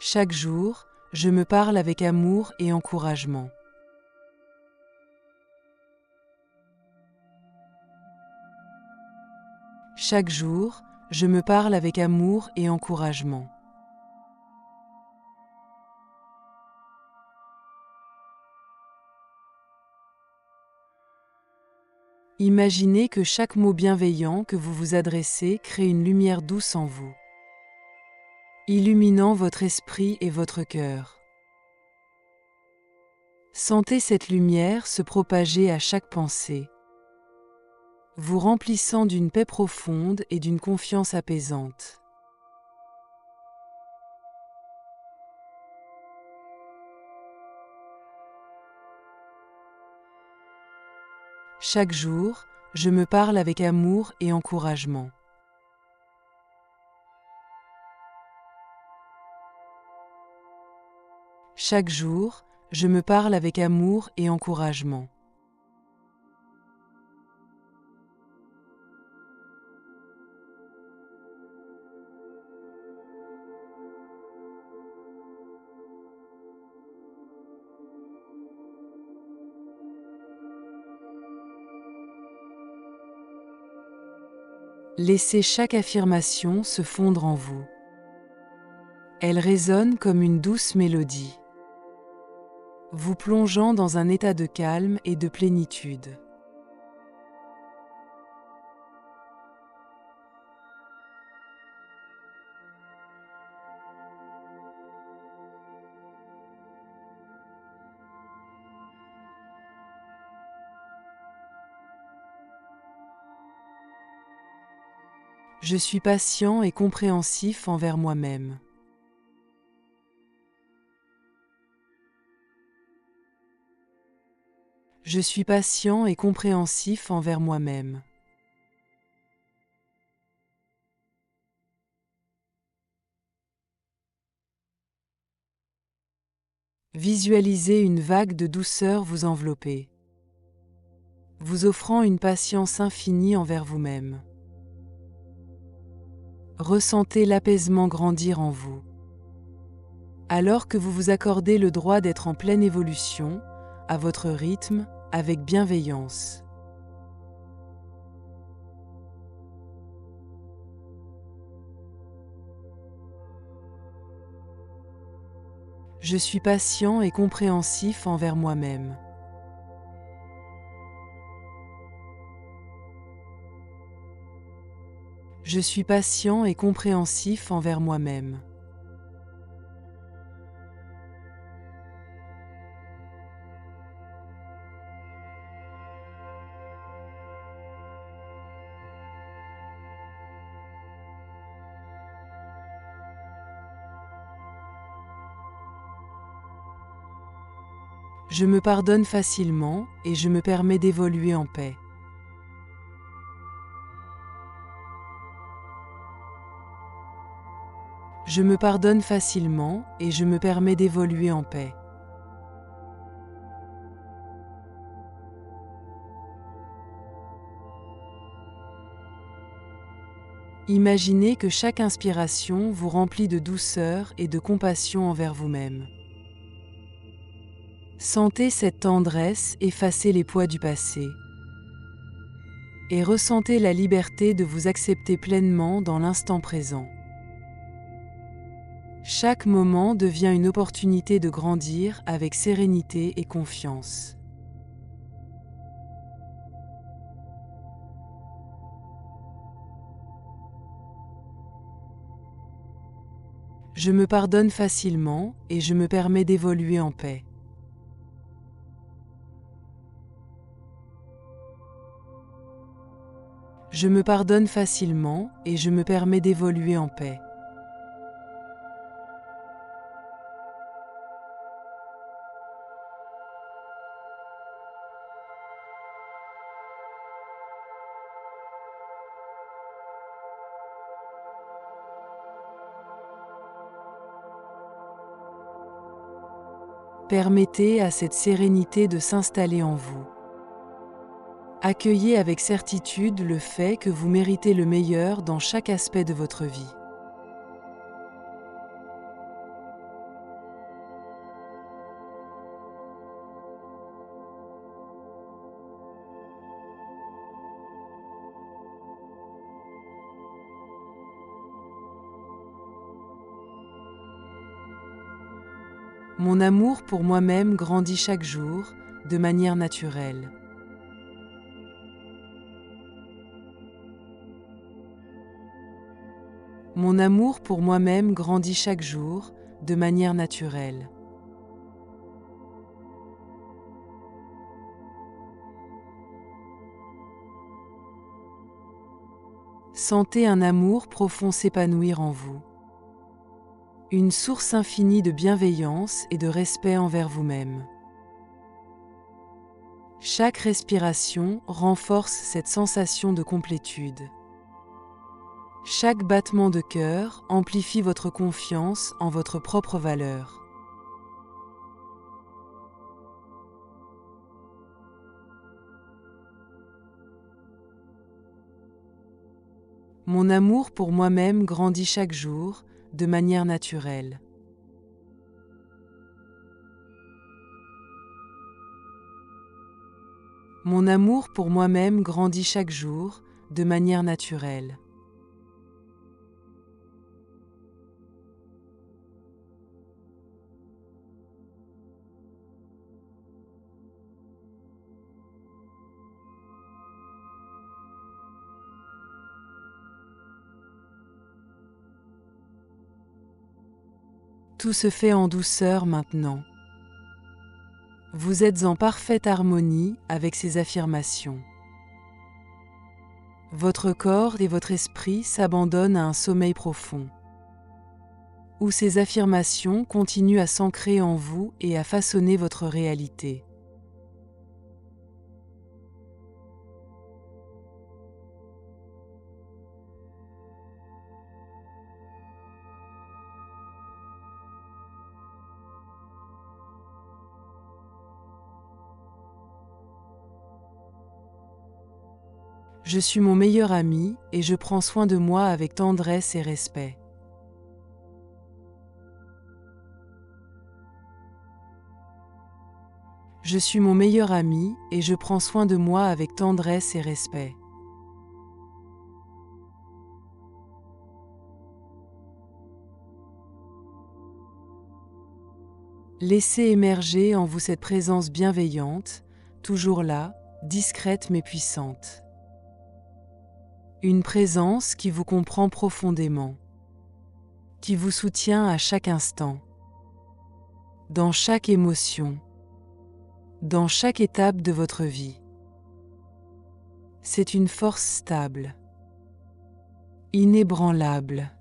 Chaque jour, je me parle avec amour et encouragement. Chaque jour, je me parle avec amour et encouragement. Imaginez que chaque mot bienveillant que vous vous adressez crée une lumière douce en vous, illuminant votre esprit et votre cœur. Sentez cette lumière se propager à chaque pensée, vous remplissant d'une paix profonde et d'une confiance apaisante. Chaque jour, je me parle avec amour et encouragement. Chaque jour, je me parle avec amour et encouragement. Laissez chaque affirmation se fondre en vous. Elle résonne comme une douce mélodie, vous plongeant dans un état de calme et de plénitude. Je suis patient et compréhensif envers moi-même. Je suis patient et compréhensif envers moi-même. Visualisez une vague de douceur vous envelopper, vous offrant une patience infinie envers vous-même. Ressentez l'apaisement grandir en vous. Alors que vous vous accordez le droit d'être en pleine évolution, à votre rythme, avec bienveillance. Je suis patient et compréhensif envers moi-même. Je suis patient et compréhensif envers moi-même. Je me pardonne facilement et je me permets d'évoluer en paix. Je me pardonne facilement et je me permets d'évoluer en paix. Imaginez que chaque inspiration vous remplit de douceur et de compassion envers vous-même. Sentez cette tendresse effacer les poids du passé et ressentez la liberté de vous accepter pleinement dans l'instant présent. Chaque moment devient une opportunité de grandir avec sérénité et confiance. Je me pardonne facilement et je me permets d'évoluer en paix. Je me pardonne facilement et je me permets d'évoluer en paix. Permettez à cette sérénité de s'installer en vous. Accueillez avec certitude le fait que vous méritez le meilleur dans chaque aspect de votre vie. Mon amour pour moi-même grandit chaque jour, de manière naturelle. Mon amour pour moi-même grandit chaque jour, de manière naturelle. Sentez un amour profond s'épanouir en vous. Une source infinie de bienveillance et de respect envers vous-même. Chaque respiration renforce cette sensation de complétude. Chaque battement de cœur amplifie votre confiance en votre propre valeur. Mon amour pour moi-même grandit chaque jour, de manière naturelle. Mon amour pour moi-même grandit chaque jour, de manière naturelle. Tout se fait en douceur maintenant. Vous êtes en parfaite harmonie avec ces affirmations. Votre corps et votre esprit s'abandonnent à un sommeil profond, où ces affirmations continuent à s'ancrer en vous et à façonner votre réalité. Je suis mon meilleur ami et je prends soin de moi avec tendresse et respect. Je suis mon meilleur ami et je prends soin de moi avec tendresse et respect. Laissez émerger en vous cette présence bienveillante, toujours là, discrète mais puissante. Une présence qui vous comprend profondément, qui vous soutient à chaque instant, dans chaque émotion, dans chaque étape de votre vie. C'est une force stable, inébranlable,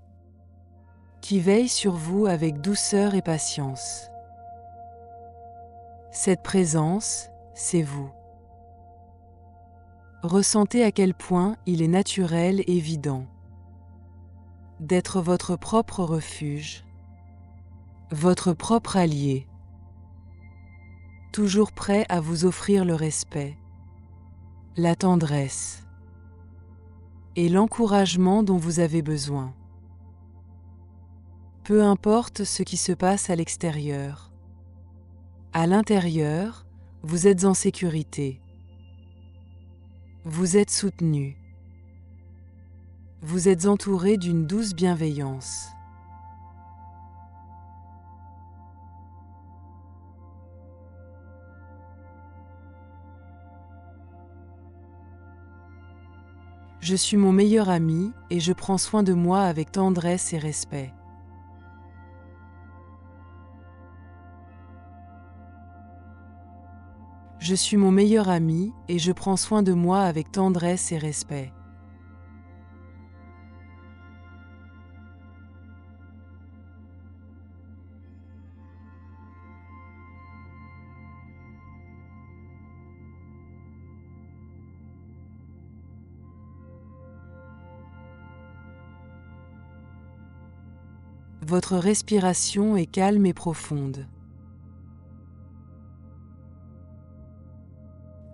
qui veille sur vous avec douceur et patience. Cette présence, c'est vous. Ressentez à quel point il est naturel et évident d'être votre propre refuge, votre propre allié, toujours prêt à vous offrir le respect, la tendresse et l'encouragement dont vous avez besoin. Peu importe ce qui se passe à l'extérieur, à l'intérieur, vous êtes en sécurité. Vous êtes soutenu. Vous êtes entouré d'une douce bienveillance. Je suis mon meilleur ami et je prends soin de moi avec tendresse et respect. Je suis mon meilleur ami et je prends soin de moi avec tendresse et respect. Votre respiration est calme et profonde.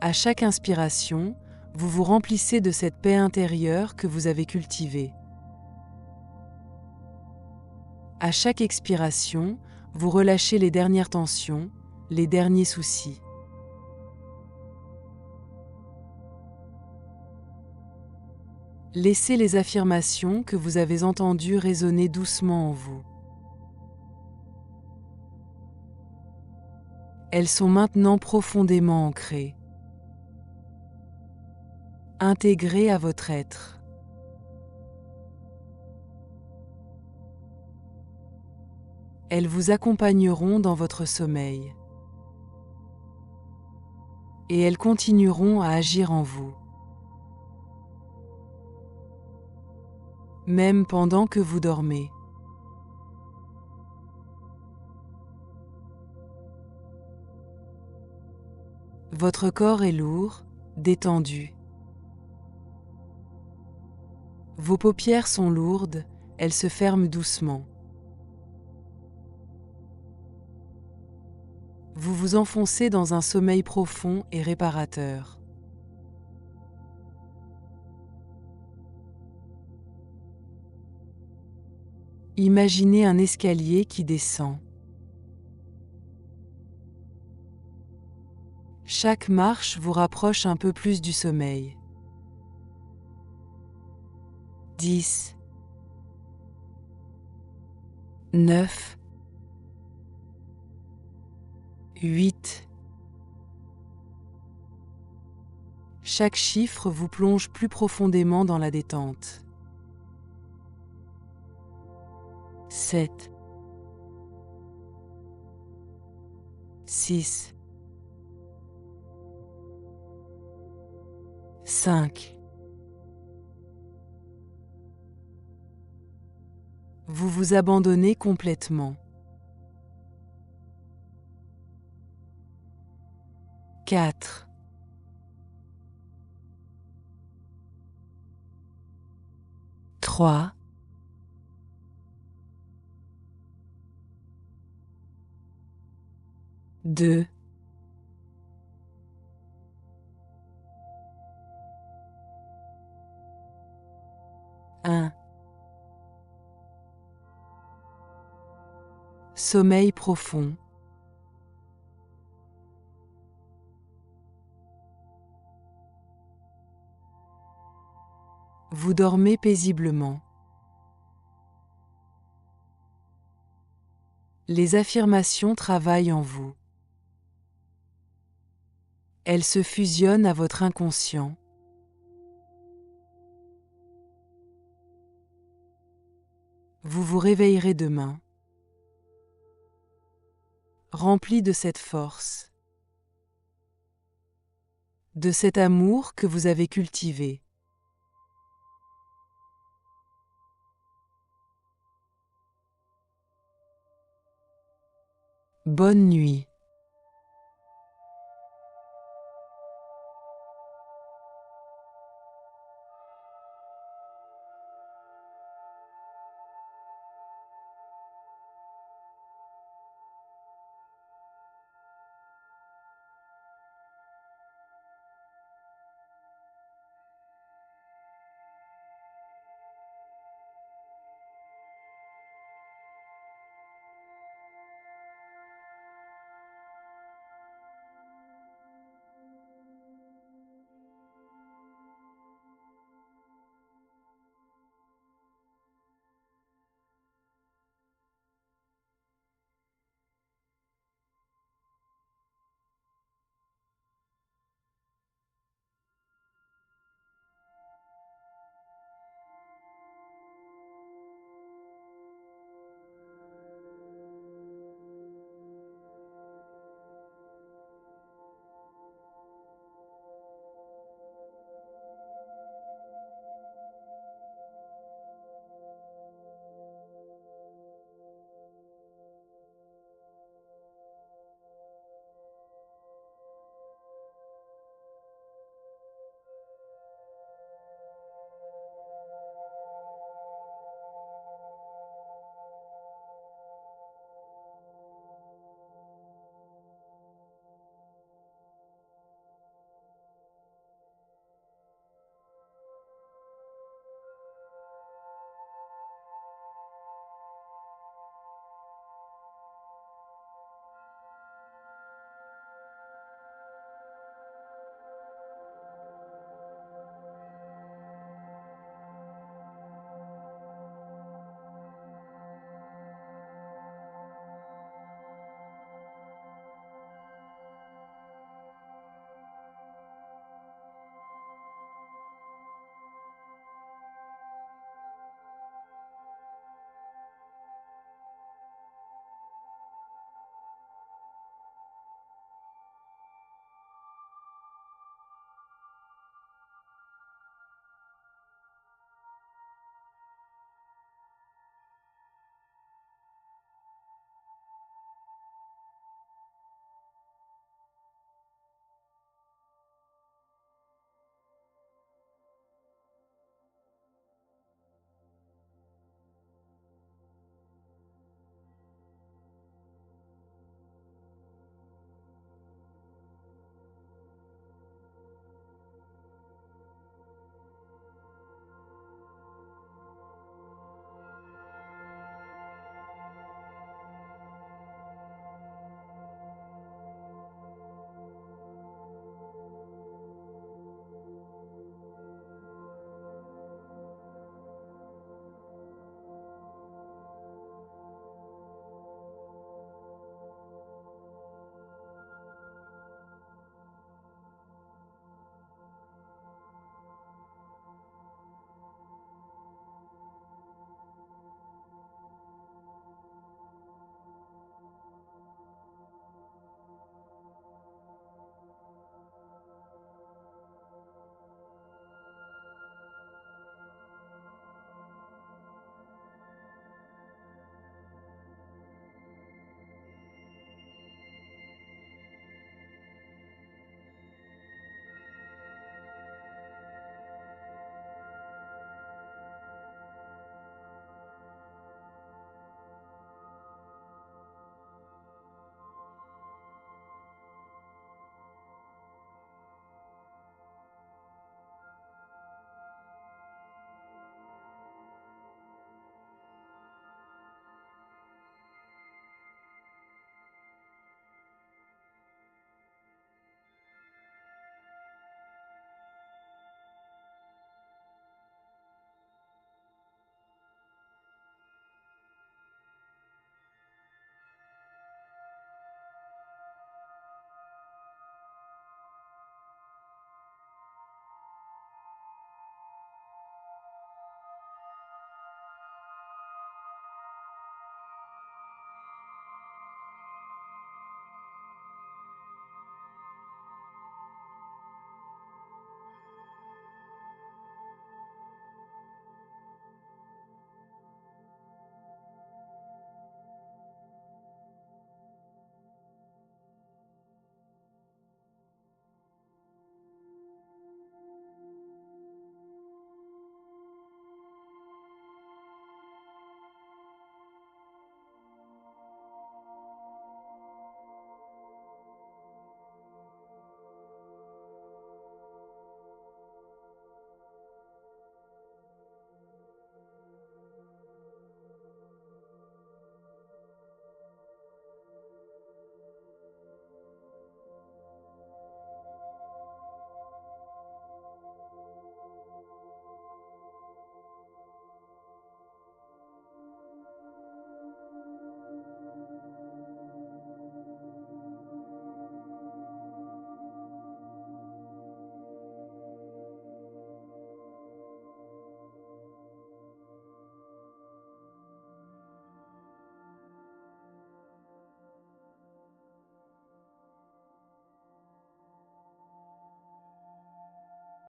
À chaque inspiration, vous vous remplissez de cette paix intérieure que vous avez cultivée. À chaque expiration, vous relâchez les dernières tensions, les derniers soucis. Laissez les affirmations que vous avez entendues résonner doucement en vous. Elles sont maintenant profondément ancrées, intégrées à votre être. Elles vous accompagneront dans votre sommeil. Et elles continueront à agir en vous. Même pendant que vous dormez. Votre corps est lourd, détendu. Vos paupières sont lourdes, elles se ferment doucement. Vous vous enfoncez dans un sommeil profond et réparateur. Imaginez un escalier qui descend. Chaque marche vous rapproche un peu plus du sommeil. 10, 9, 8. Chaque chiffre vous plonge plus profondément dans la détente. 7, 6, 5. Vous vous abandonnez complètement. 4, 3, 2, 1. Sommeil profond. Vous dormez paisiblement. Les affirmations travaillent en vous. Elles se fusionnent à votre inconscient. Vous vous réveillerez demain, rempli de cette force, de cet amour que vous avez cultivé. Bonne nuit.